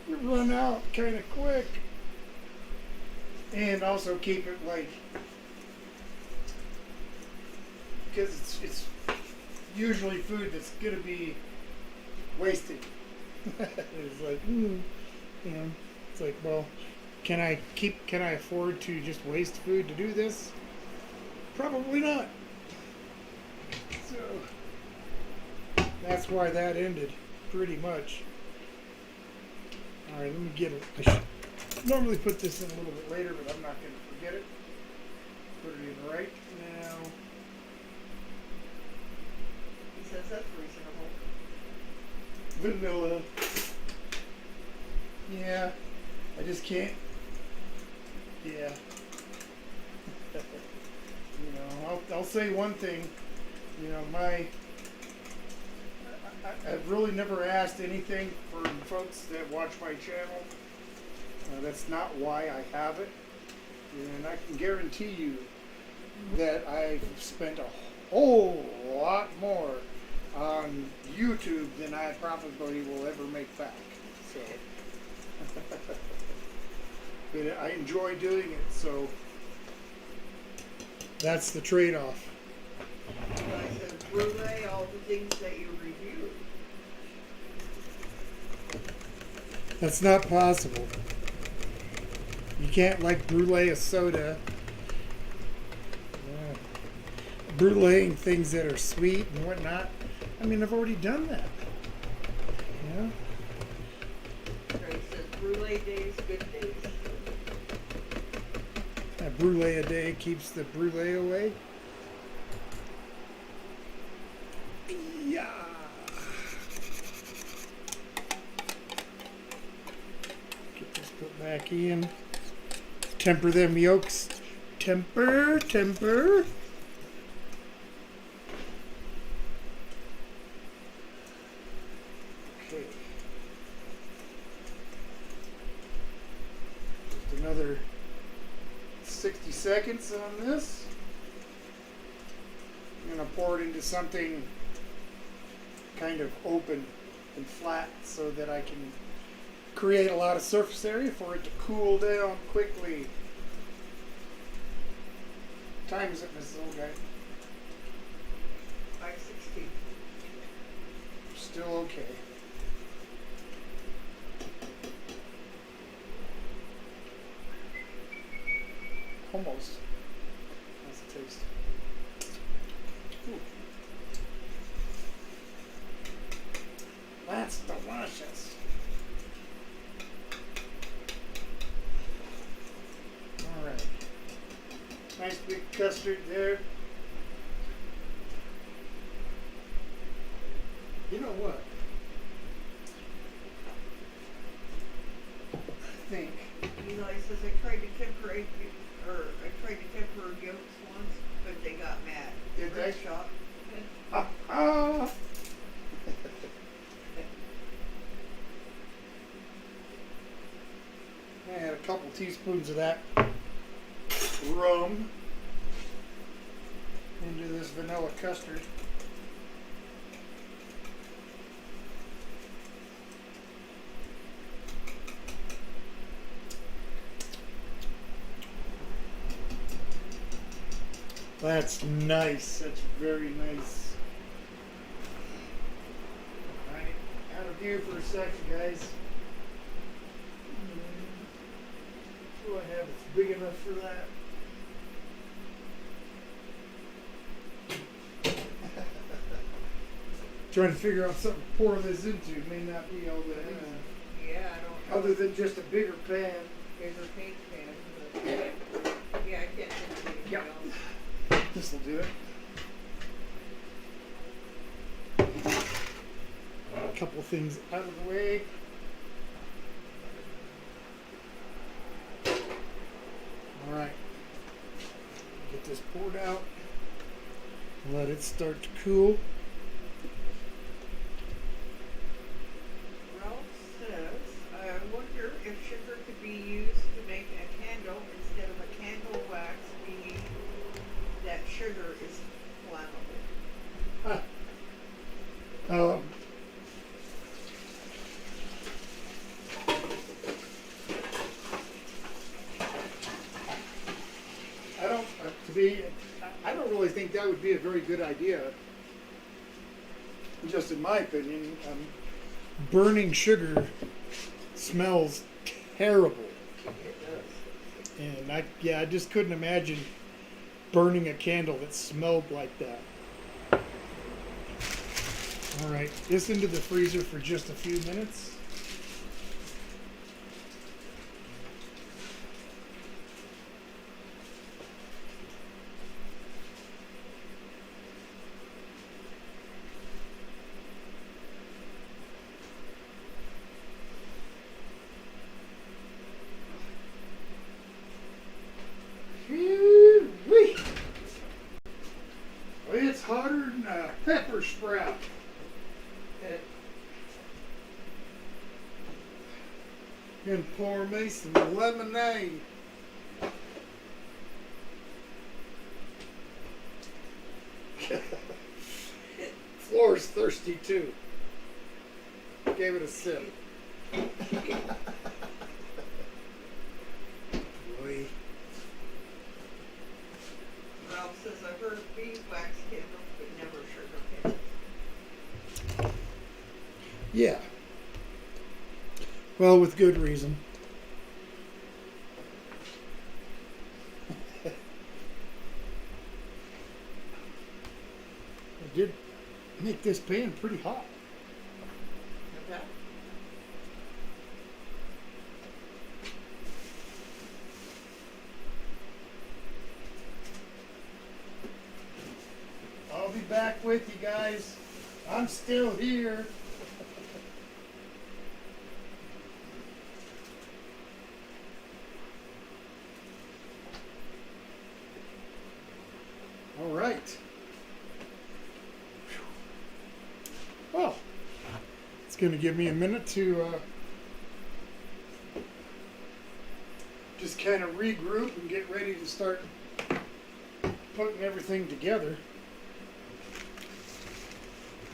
You run out kind of quick. And also keep it like, because it's usually food that's going to be wasted. It's like, you know, it's like, well, can I afford to just waste food to do this? Probably not. So that's why that ended, pretty much. All right, let me get it. I should normally put this in a little bit later, but I'm not going to forget it. Put it in right now. He says that's reasonable. Vanilla. Yeah, I just can't. Yeah. You know, I'll say one thing. You know, I've really never asked anything from folks that watch my channel. That's not why I have it. And I can guarantee you that I've spent a whole lot more on YouTube than I probably will ever make back. So, but I enjoy doing it, so that's the trade-off. Eli says, brulee all the things that you reviewed. That's not possible. You can't like brulee a soda. Bruleeing things that are sweet and whatnot. I mean, I've already done that. Yeah. Greg says, brulee days, good days. A brulee a day keeps the brulee away. Yeah. Get this put back in. Temper them yolks. Temper. Okay. Just another 60 seconds on this. I'm going to pour it into something kind of open and flat so that I can create a lot of surface area for it to cool down quickly. What time is it, Mrs. Old Guy? 5:16. Still okay. Almost. How's it taste? Ooh. That's delicious. All right. Nice big custard there. You know what? I think. Eli says I tried to temper yolks once, but they got mad. Did they? Shop. Ah. I had a couple teaspoons of that rum into this vanilla custard. That's nice. That's very nice. All right, out of view for a second, guys. What do I have that's big enough for that? Trying to figure out something to pour this into may not be all that easy. Yeah, I don't know. Other than just a bigger pan. Bigger cake pan. But yeah, I can't think of anything Yep. else. This will do it. A couple things out of the way. All right. Get this poured out. Let it start to cool. Ralph says, I wonder if sugar could be used to make a candle instead of a candle wax, meaning that sugar is flammable. Huh. I don't really think that would be a very good idea. Just in my opinion, burning sugar smells terrible, It does. and I just couldn't imagine burning a candle that smelled like that. All right, this into the freezer for just a few minutes. Whee! It's hotter than a pepper sprout. And pour me some lemonade. Floor's thirsty too. Gave it a sip. Boy. Ralph says, I've heard of beeswax candles, but never sugar candles. Yeah. Well, with good reason. I did make this pan pretty hot. Okay. I'll be back with you guys I'm still here. All right. Well, it's going to give me a minute to just kind of regroup and get ready to start putting everything together.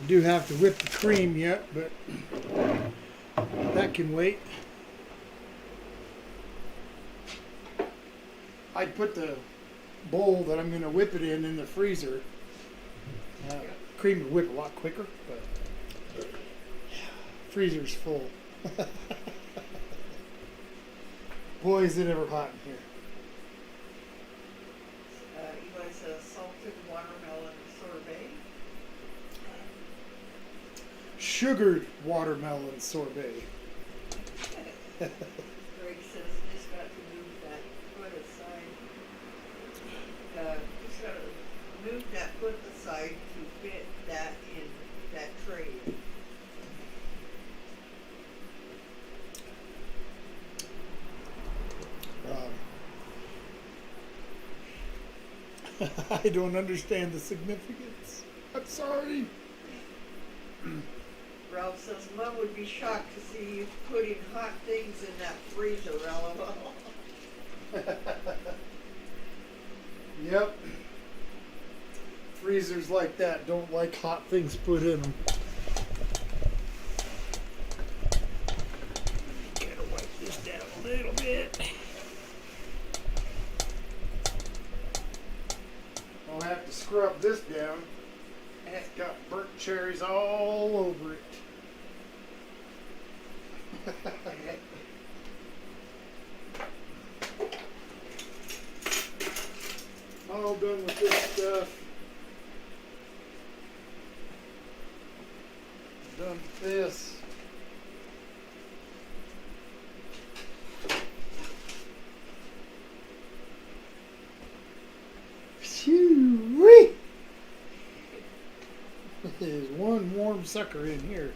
I do have to whip the cream yet, but that can wait. I'd put the bowl that I'm going to whip it in the freezer. Cream would whip a lot quicker, but freezer's full. Boy, is it ever hot in here. You guys salted watermelon sorbet? Sugared watermelon sorbet. Greg says just got to move that foot aside. Just got to move that foot aside to fit that in that tray. I don't understand the significance. I'm sorry. Ralph says, Mom would be shocked to see you putting hot things in that freezer, LOL. Yep. Freezers like that don't like hot things put in them. Gotta wipe this down a little bit. I'll have to scrub this down. It's got burnt cherries all over it. All done with this stuff. Done with this. Phew-wee. There's one warm sucker in here.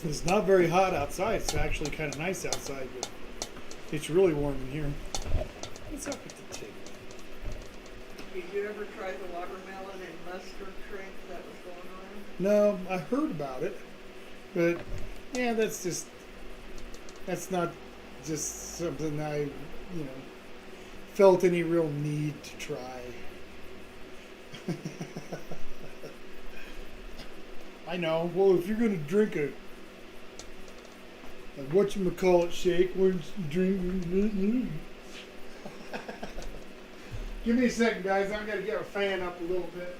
It's not very hot outside. It's actually kind of nice outside, but it's really warm in here. What's up with the table? Did you ever try the watermelon and mustard drink that was going on? No, I heard about it, but yeah, that's not just something I, felt any real need to try. I know. Well, if you're gonna drink a whatchamacallit shake, why don't you drink? Give me a second, guys. I've got to get a fan up a little bit.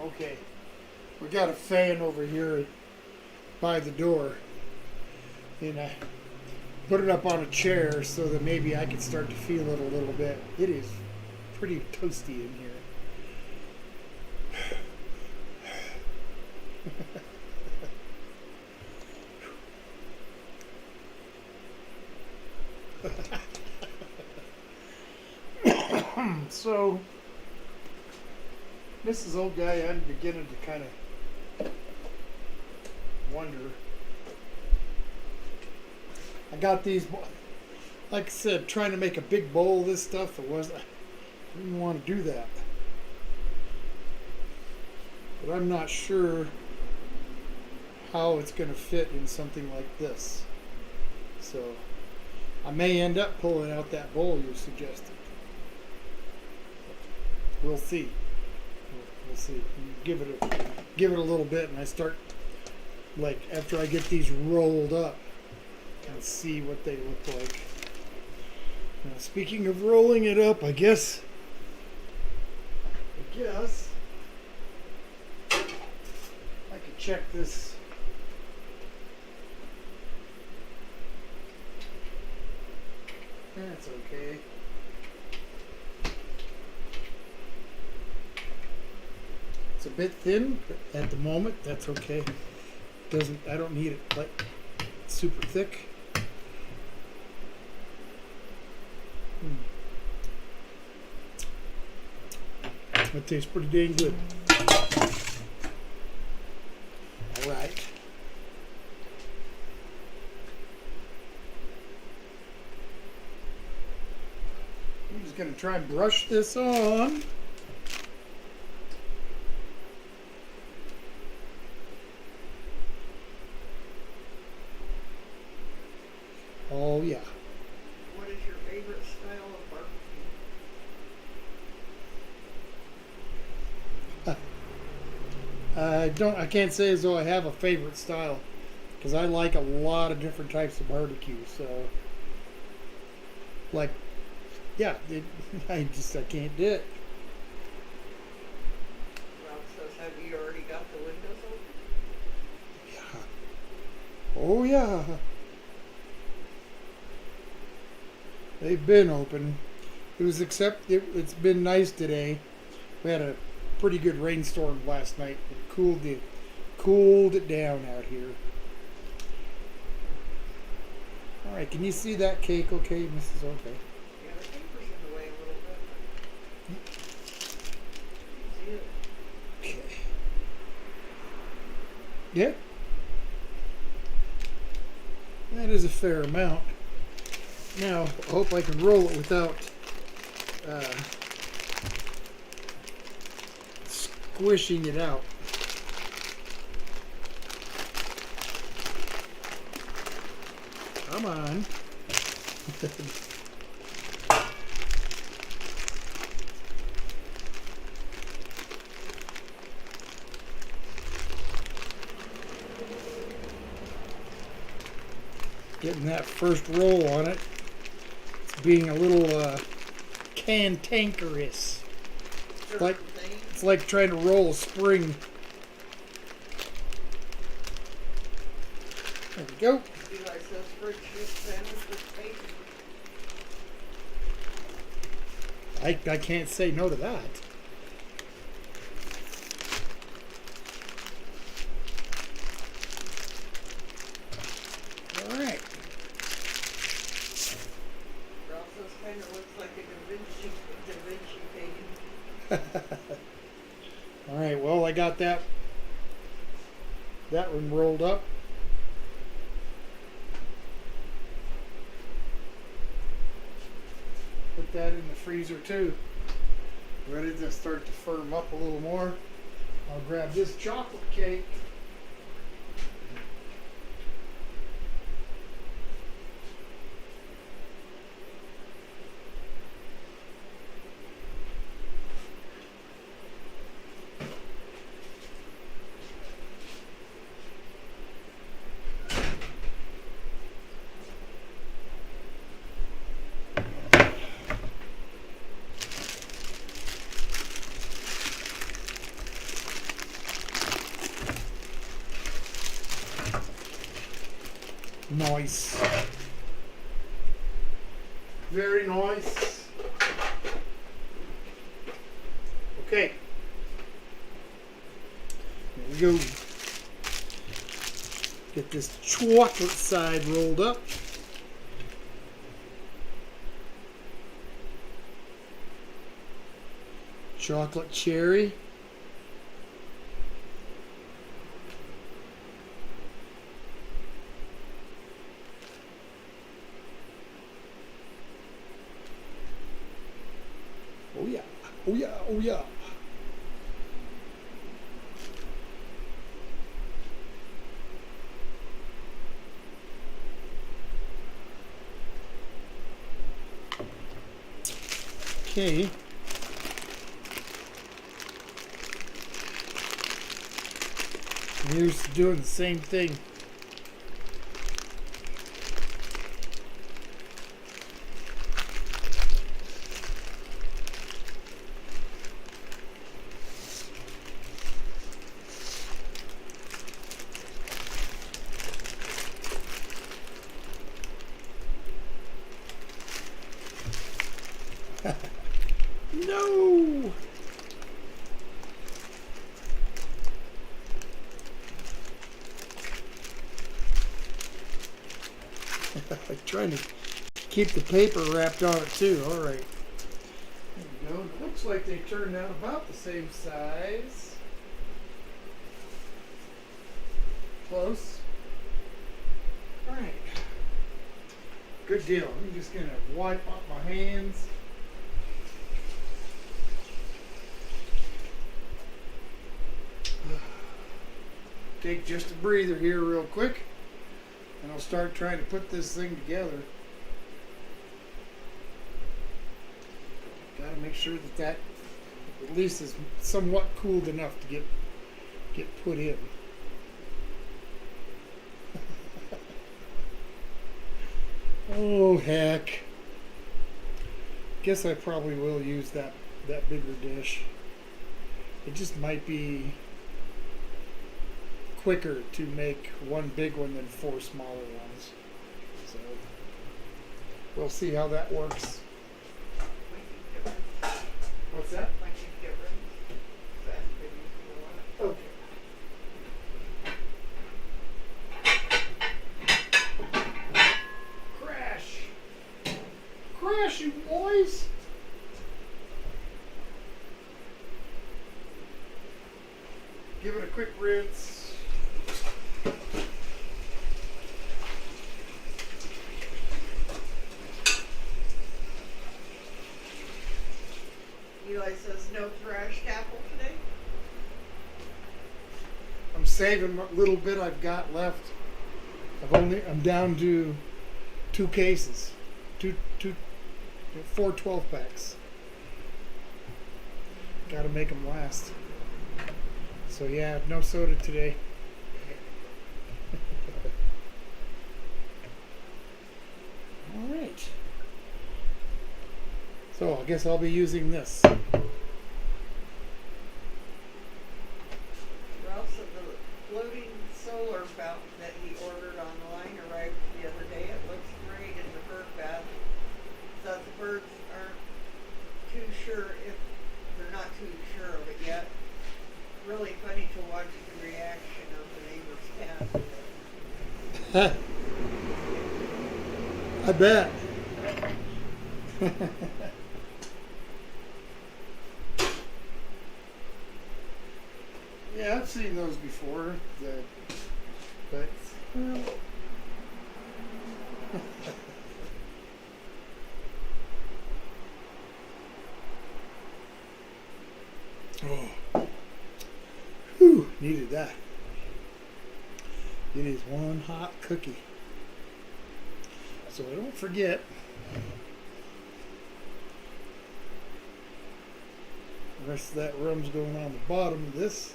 Okay, we got a fan over here by the door, and I put it up on a chair so that maybe I can start to feel it a little bit. It is pretty toasty in here. So, Mrs. Old Guy, I'm beginning to kind of wonder. I got these, like I said, trying to make a big bowl of this stuff. I didn't want to do that. But I'm not sure how it's going to fit in something like this. So I may end up pulling out that bowl you suggested. We'll see. We'll see. Give it a little bit, and I start, like, after I get these rolled up, and see what they look like. Now, speaking of rolling it up, I guess I could check this. That's okay. It's a bit thin at the moment. That's okay. Doesn't. I don't need it like super thick. That tastes pretty dang good. All right. I'm just going to try and brush this on. Oh, yeah. What is your favorite style of barbecue? I can't say as though I have a favorite style because I like a lot of different types of barbecue. So, like, yeah, I can't do it. Ralph says, have you already got the windows open? Yeah. Oh, yeah. They've been open. It's been nice today. We had a pretty good rainstorm last night. It cooled it down out here. All right, can you see that cake okay, Mrs. Okay? Yeah, the paper's in the way a little bit. See it? Okay. Yeah. That is a fair amount. Now, I hope I can roll it without squishing it out. Come on. Getting that first roll on it. It's being a little cantankerous. It's like trying to roll a spring. There we go. Eli says fruit chip sandwich with bacon. I can't say no to that. All right. Ralph says kind of looks like a Da Vinci painting. All right. Well, I got that one rolled up. Put that in the freezer too. Ready to start to firm up a little more. I'll grab this chocolate cake. Nice. Very nice. Okay. There we go. Get this chocolate side rolled up. Chocolate cherry. Oh yeah, oh yeah, oh yeah. Okay. Here's doing the same thing. No! I'm trying to keep the paper wrapped on it too. All right. There we go. It looks like they turned out about the same size. Close. All right. Good deal. I'm just going to wipe off my hands. Take just a breather here real quick, and I'll start trying to put this thing together. Got to make sure that that at least is somewhat cooled enough to get put in. Oh heck! Guess I probably will use that bigger dish. It just might be quicker to make one big one than 4 smaller ones. So we'll see how that works. What's that? Okay. Crash! Crash, you boys! Give it a quick rinse. Eli says no thrashed apple today. I'm saving what little bit I've got left. I'm down to 2 cases. 4 12-packs. Gotta make them last. So yeah, no soda today. All right. So I guess I'll be using this. Ralph said the floating solar fountain that he ordered online arrived the other day. It looks great in the bird bath. Says the birds aren't too sure if they're not too sure of it yet. Really funny to watch the reaction of the neighbor's cat. I bet. Yeah, I've seen those before. But well. Oh, whew, needed that. It is one hot cookie. So I don't forget. The rest of that rum's going on the bottom of this.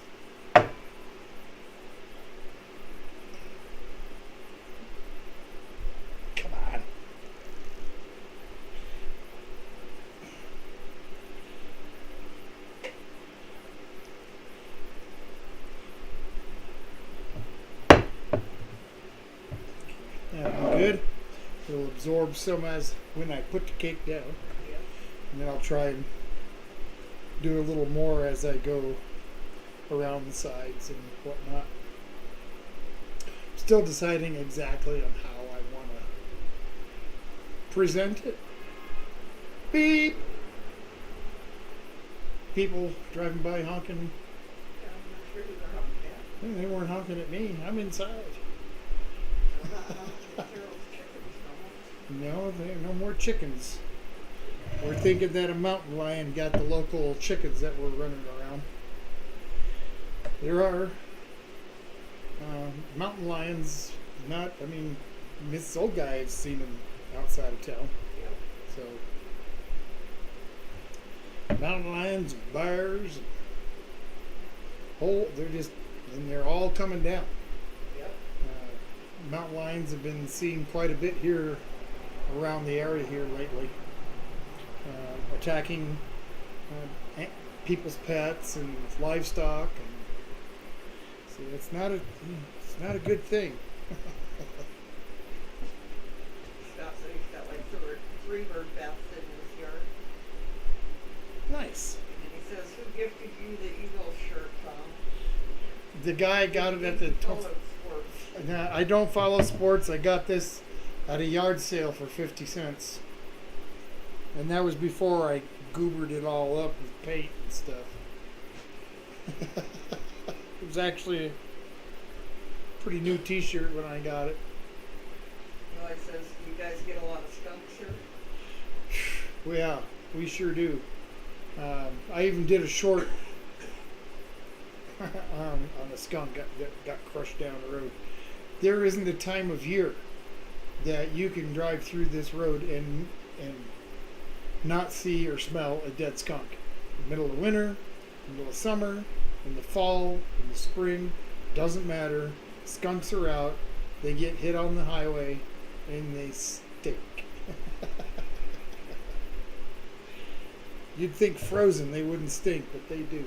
Come on. That'll be good. It'll absorb some as when I put the cake down. Yeah. And then I'll try and do a little more as I go around the sides and whatnot. Still deciding exactly on how I want to present it. Beep! People driving by honking. Yeah, I'm not sure who they're humping at. They weren't honking at me. I'm inside. I'm not humping at Carol's chickens no more. No, there are no more chickens. We're thinking that a mountain lion got the local chickens that were running around. There are mountain lions. This old guy has seen them outside of town. Yep. So, mountain lions, bears, they're all coming down. Yep. Mountain lions have been seen quite a bit here around the area here lately. Attacking people's pets and livestock, and so it's not a good thing. Scott said he's got like 3 bird baths in his yard. Nice. the guy got it at the Follow sports. Now, I don't follow sports. I got this at a yard sale for 50 cents. And that was before I goobered it all up with paint and stuff. It was actually a pretty new t-shirt when I got it. Eli says, you guys get a lot of skunks here? Well, yeah, we sure do. I even did a short on a skunk got crushed down the road. There isn't a time of year that you can drive through this road and not see or smell a dead skunk. Middle of winter, middle of summer, in the fall, in the spring, doesn't matter. Skunks are out. They get hit on the highway and they stink. You'd think frozen they wouldn't stink, but they do.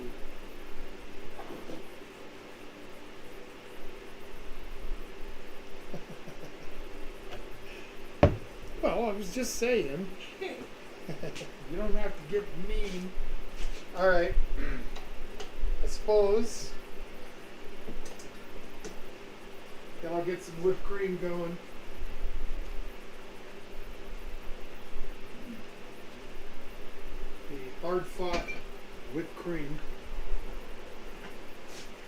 Well, I was just saying. You don't have to get mean. All right. I suppose. Then I'll get some whipped cream going. The hard-fought whipped cream.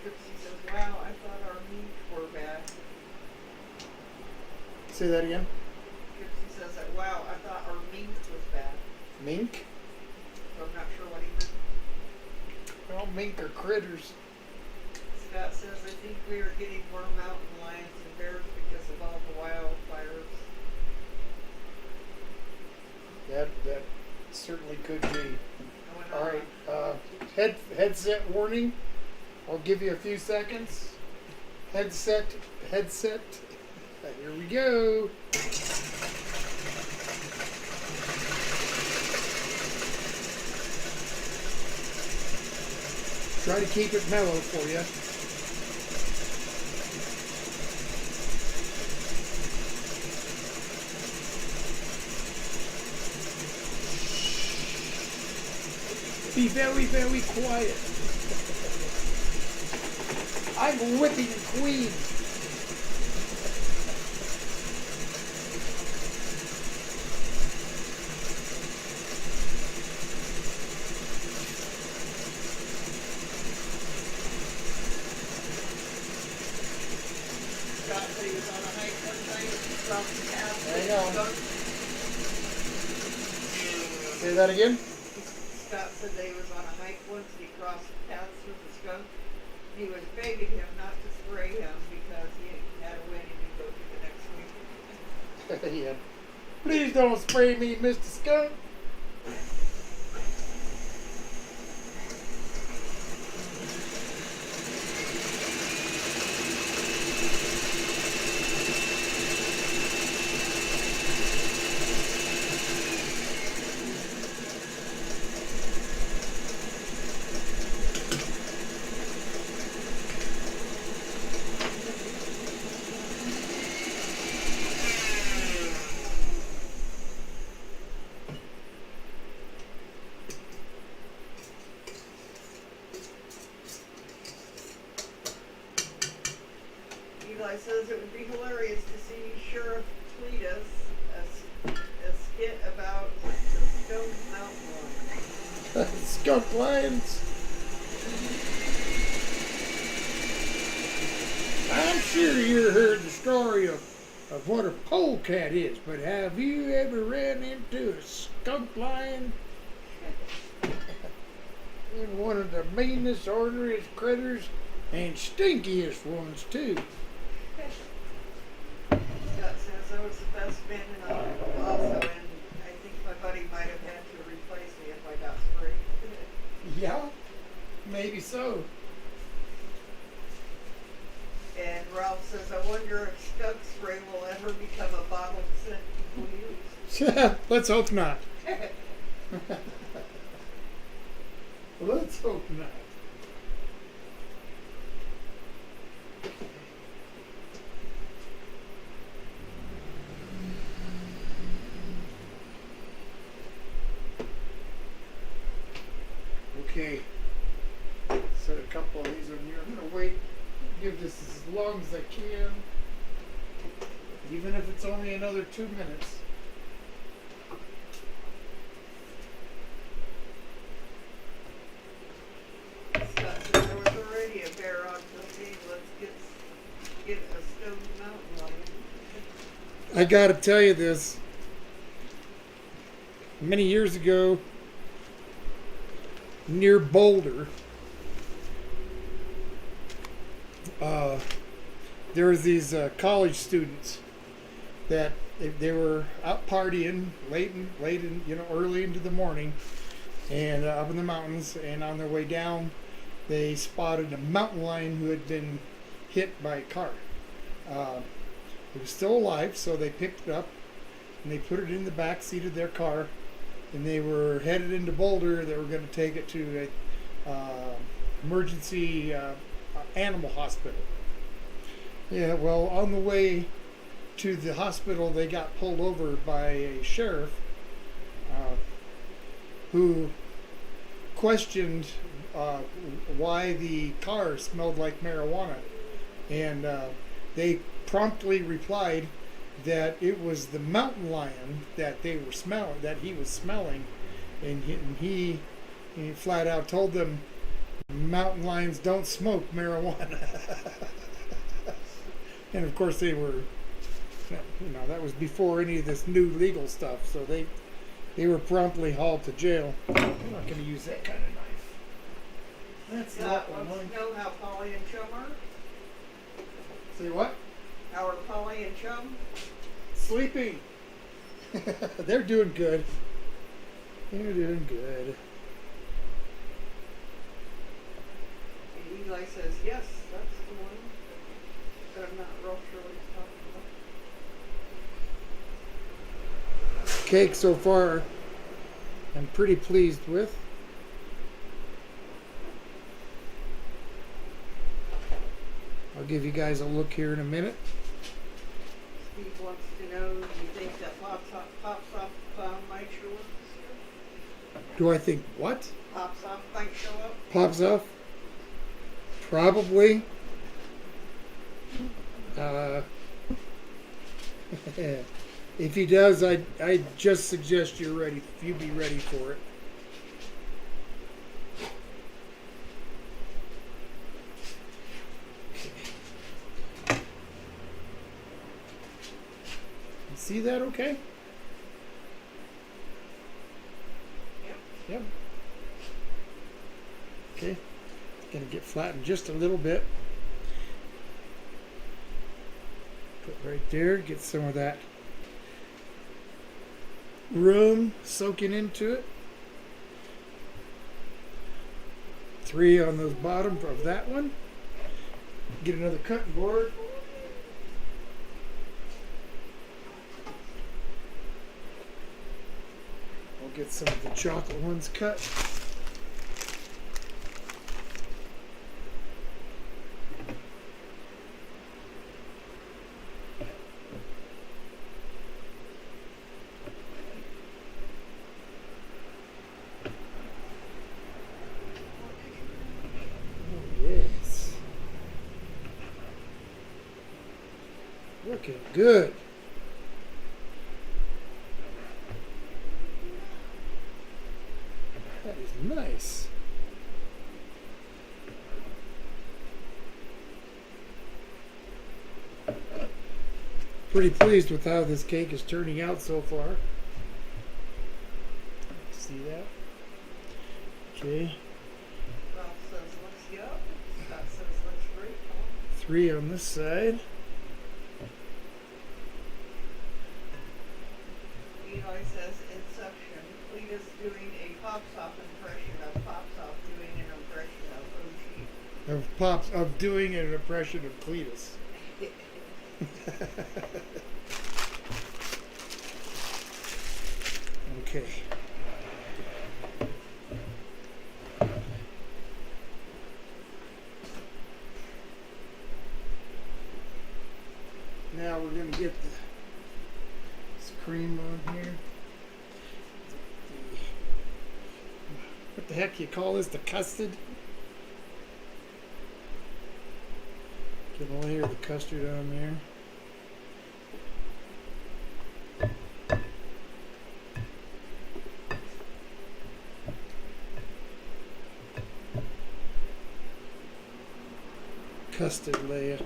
Trixie says, wow, I thought our meat were bad. Say that again. Trixie says that, wow, I thought our meat was bad. Mink? So I'm not sure what he meant. Well, mink are critters. Scott says, I think we are getting more mountain lions and bears because of all the wildfires. That certainly could be. I went All on right. Headset warning. I'll give you a few seconds. Headset. Here we go. Try to keep it mellow for you. Be very, very quiet. I'm whipping queen. Scott said he was on a hike one night from the path. I know. Say that again? Scott said that he was on a hike once and he crossed paths with a skunk. He was begging him not to spray him because he had a wedding to go to the next week. Yeah. Please don't spray me, Mr. Skunk. Eli says it would be hilarious to see Sheriff tweet us a skit about the Stone Mountain Lion. Skunk lions. I'm sure you heard the story of what a polecat is, but have you ever ran into a skunk lion? And one of the meanest, orneriest critters and stinkiest ones, too. Scott says I was the best man in also, and I think my buddy might have had to replace me if I got sprayed. Yeah, maybe so. And Ralph says, I wonder if skunk spray will ever become a bottled scent people use. Let's hope not. Let's hope not. Okay. Set a couple of these on here. I'm going to wait give this as long as I can, even if it's only another 2 minutes. Scott said there was already a bear on the scene. Let's get a stone mountain lion. I gotta tell you this. Many years ago, near Boulder, there was these college students that they were out partying late in early into the morning, and up in the mountains. And on their way down, they spotted a mountain lion who had been hit by a car. It was still alive, so they picked it up and they put it in the back seat of their car, and they were headed into Boulder. They were going to take it to a emergency animal hospital. Yeah, well, on the way to the hospital, they got pulled over by a sheriff who questioned why the car smelled like marijuana, and they promptly replied that it was the mountain lion that he was smelling, and he flat out told them mountain lions don't smoke marijuana. And of course they were, that was before any of this new legal stuff, so they were promptly hauled to jail. I'm not going to use that kind of knife. That's Scott not wants to know how Polly and Chum are. Say what? How are Polly and Chum? Sleeping. They're doing good. They're doing good. And Eli says, yes, that's the one. But I'm not real sure what he's talking about. Cake so far, I'm pretty pleased with. I'll give you guys a look here in a minute. Steve wants to know, do you think that pops off might show up this year? Do I think what? Pops off might show up? Pops off? Probably. If he does, I just suggest you be ready for it. See that okay? Yep. Yep. Okay. Gonna get flattened just a little bit. Put right there, get some of that room soaking into it. 3 on the bottom of that one. Get another cutting board. I'll get some of the chocolate ones cut. Yes. Looking good. That is nice. Pretty pleased with how this cake is turning out so far. See that? Okay. Ralph says looks good. Scott says looks great. 3 on this side. Eli says Inception. Cletus doing a Pops Off impression of Pops Off doing an impression of OG. Of doing an impression of Cletus. Okay. Now we're going to get this cream on here. What the heck you call this? The custard? Gonna layer the custard on there. Custard layer.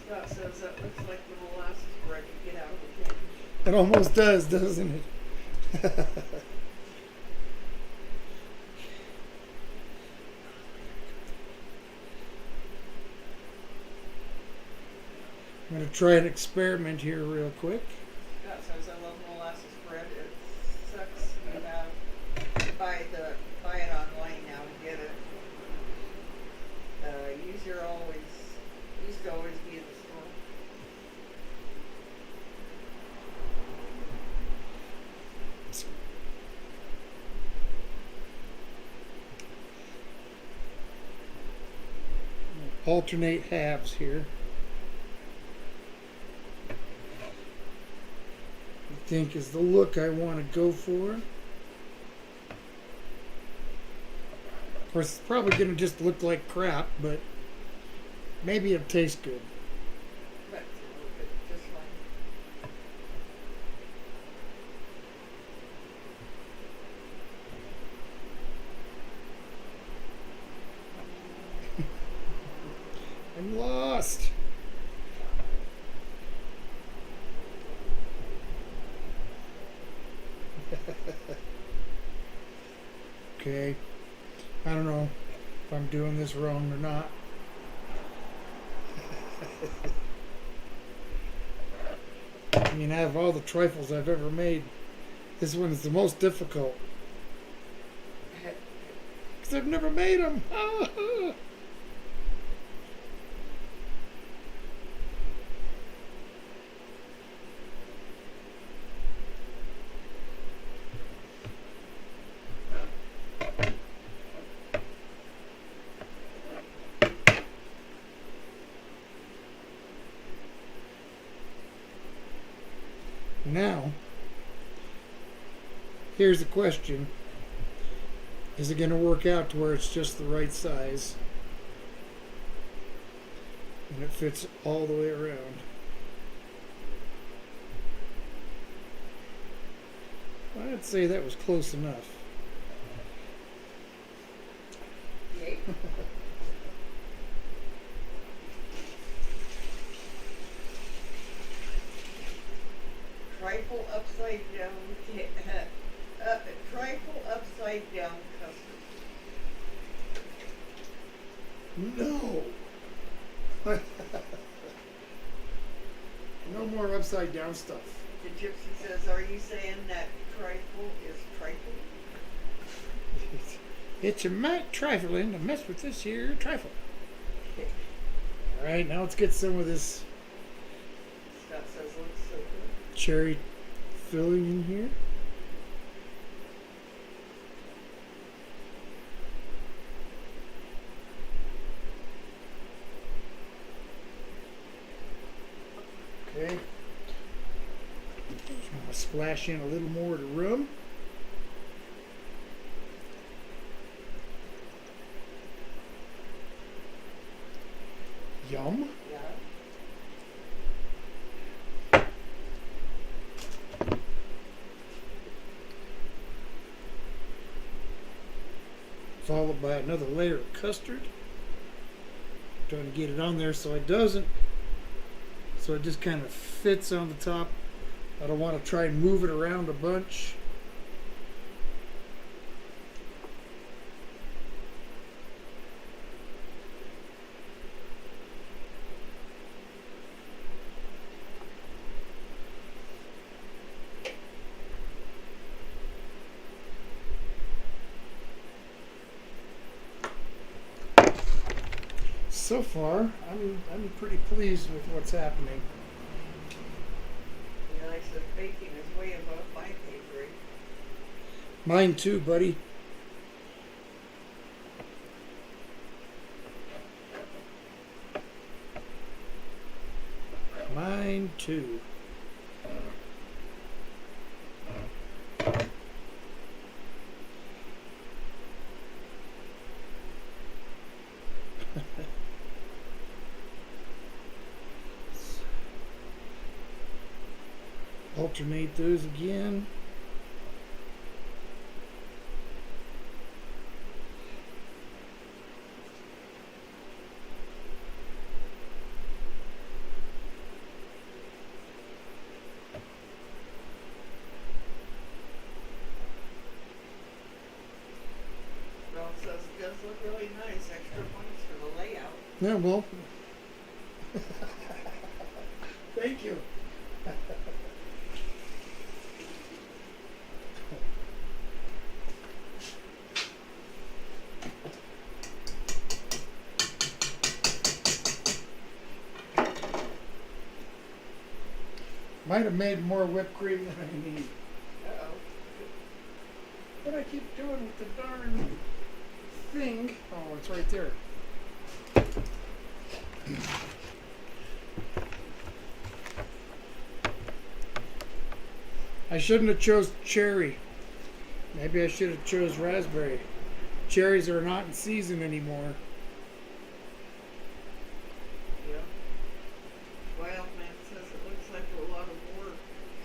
Scott says that looks like the molasses bread you get out of the can. It almost does, doesn't it? I'm going to try an experiment here real quick. Scott says I love molasses bread. It sucks you have to buy it online now to get it. Used to always be in the store. Alternate halves here. I think is the look I want to go for. Of course, it's probably going to just look like crap, but maybe it'll taste good. But it'll look just fine. I'm lost. Okay. I don't know if I'm doing this wrong or not. I mean, out of all the trifles I've ever made, this one is the most difficult. Because I've never made them. Now, here's the question. Is it going to work out to where it's just the right size? And it fits all the way around. I'd say that was close enough. Yay. Trifle upside down. Trifle upside down custard. No! No more upside down stuff. The gypsy says, "Are you saying that trifle is trifle?" It's a mite trifling to mess with this here trifle. Alright, now let's get some of this Scott says, "Looks so good." cherry filling in here. Okay. Just want to splash in a little more of the rum. Yum. Yeah. Followed by another layer of custard. Trying to get it on there so it doesn't. So it just kind of fits on the top. I don't want to try and move it around a bunch. So far, I'm pretty pleased with what's happening. Yeah, I said baking is way above my pay grade. Mine too, buddy. Mine too. Alternate those again. Well, it says it does look really nice. Extra points for the layout. Yeah, well. Thank you. Might have made more whipped cream than I need. Uh-oh. What I keep doing with the darn thing. Oh, it's right there. I shouldn't have chose cherry. Maybe I should have chose raspberry. Cherries are not in season anymore. Yeah. Wild man says it looks like a lot of work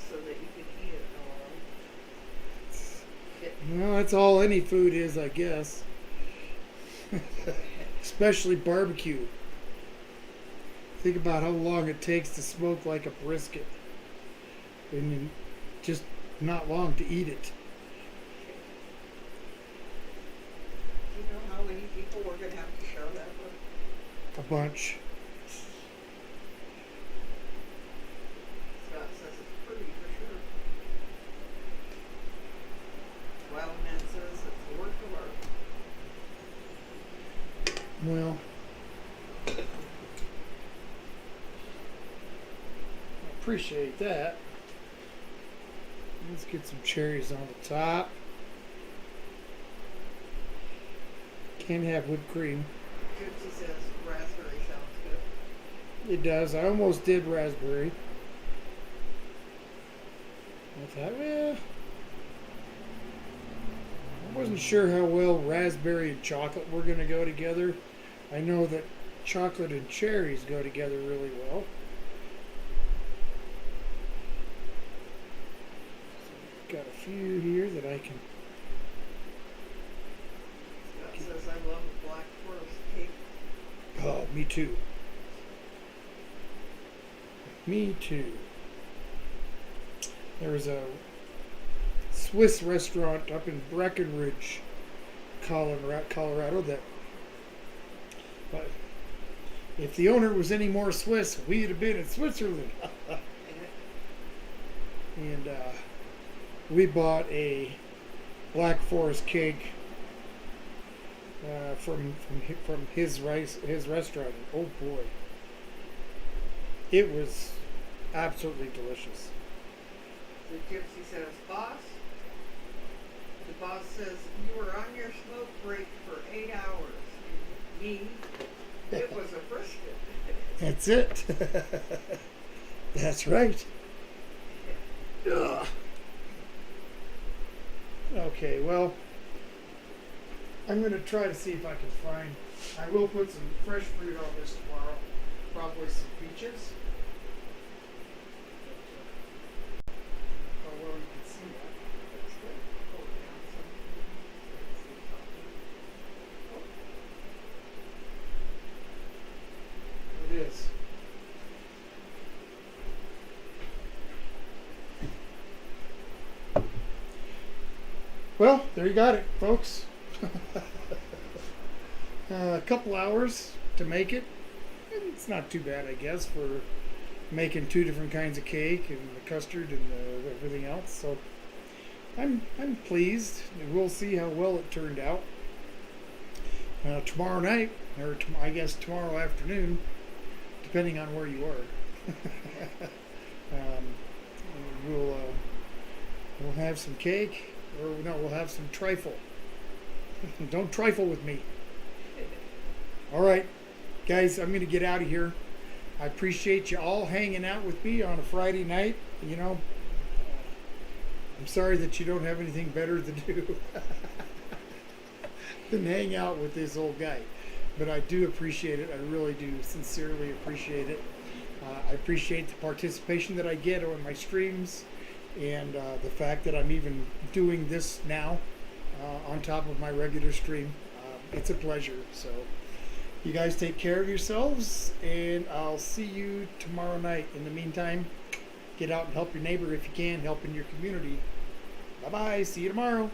so that you can eat it all. Well, that's all any food is, I guess. Especially barbecue. Think about how long it takes to smoke like a brisket. And then just not long to eat it. Do you know how many people we're going to have to share that with? A bunch. Scott says it's pretty for sure. Wild man says it's a work of art. Well, I appreciate that. Let's get some cherries on the top. Can't have whipped cream. Gypsy says raspberry sounds good. It does. I almost did raspberry. I thought, well, I wasn't sure how well raspberry and chocolate were going to go together. I know that chocolate and cherries go together really well. Got a few here that I can. Scott says I love a black forest cake. Oh, me too. Me too. There was a Swiss restaurant up in Breckenridge, Colorado that, but if the owner was any more Swiss, we'd have been in Switzerland. And we bought a Black Forest cake from his restaurant. Oh boy, it was absolutely delicious. The gypsy says, boss. The boss says, you were on your smoke break for 8 hours. Me, it was a brisket. That's it. That's right. Ugh. Okay, well, I'm going to try to see if I can find. I will put some fresh fruit on this tomorrow. Probably some peaches. Oh, well, you can see that. That's good. Pull it down some. It is. Well, there you got it, folks. A couple hours to make it. It's not too bad, I guess, for making two different kinds of cake and the custard and everything else. So I'm pleased. We'll see how well it turned out. Tomorrow night, or I guess tomorrow afternoon, depending on where you are, we'll have some cake. Or no, we'll have some trifle. Don't trifle with me. All right, guys, I'm going to get out of here. I appreciate you all hanging out with me on a Friday night. You know, I'm sorry that you don't have anything better to do than hang out with this old guy. But I do appreciate it. I really do sincerely appreciate it. I appreciate the participation that I get on my streams. And the fact that I'm even doing this now on top of my regular stream, it's a pleasure. So you guys take care of yourselves, and I'll see you tomorrow night. In the meantime, get out and help your neighbor if you can, help in your community. Bye bye. See you tomorrow.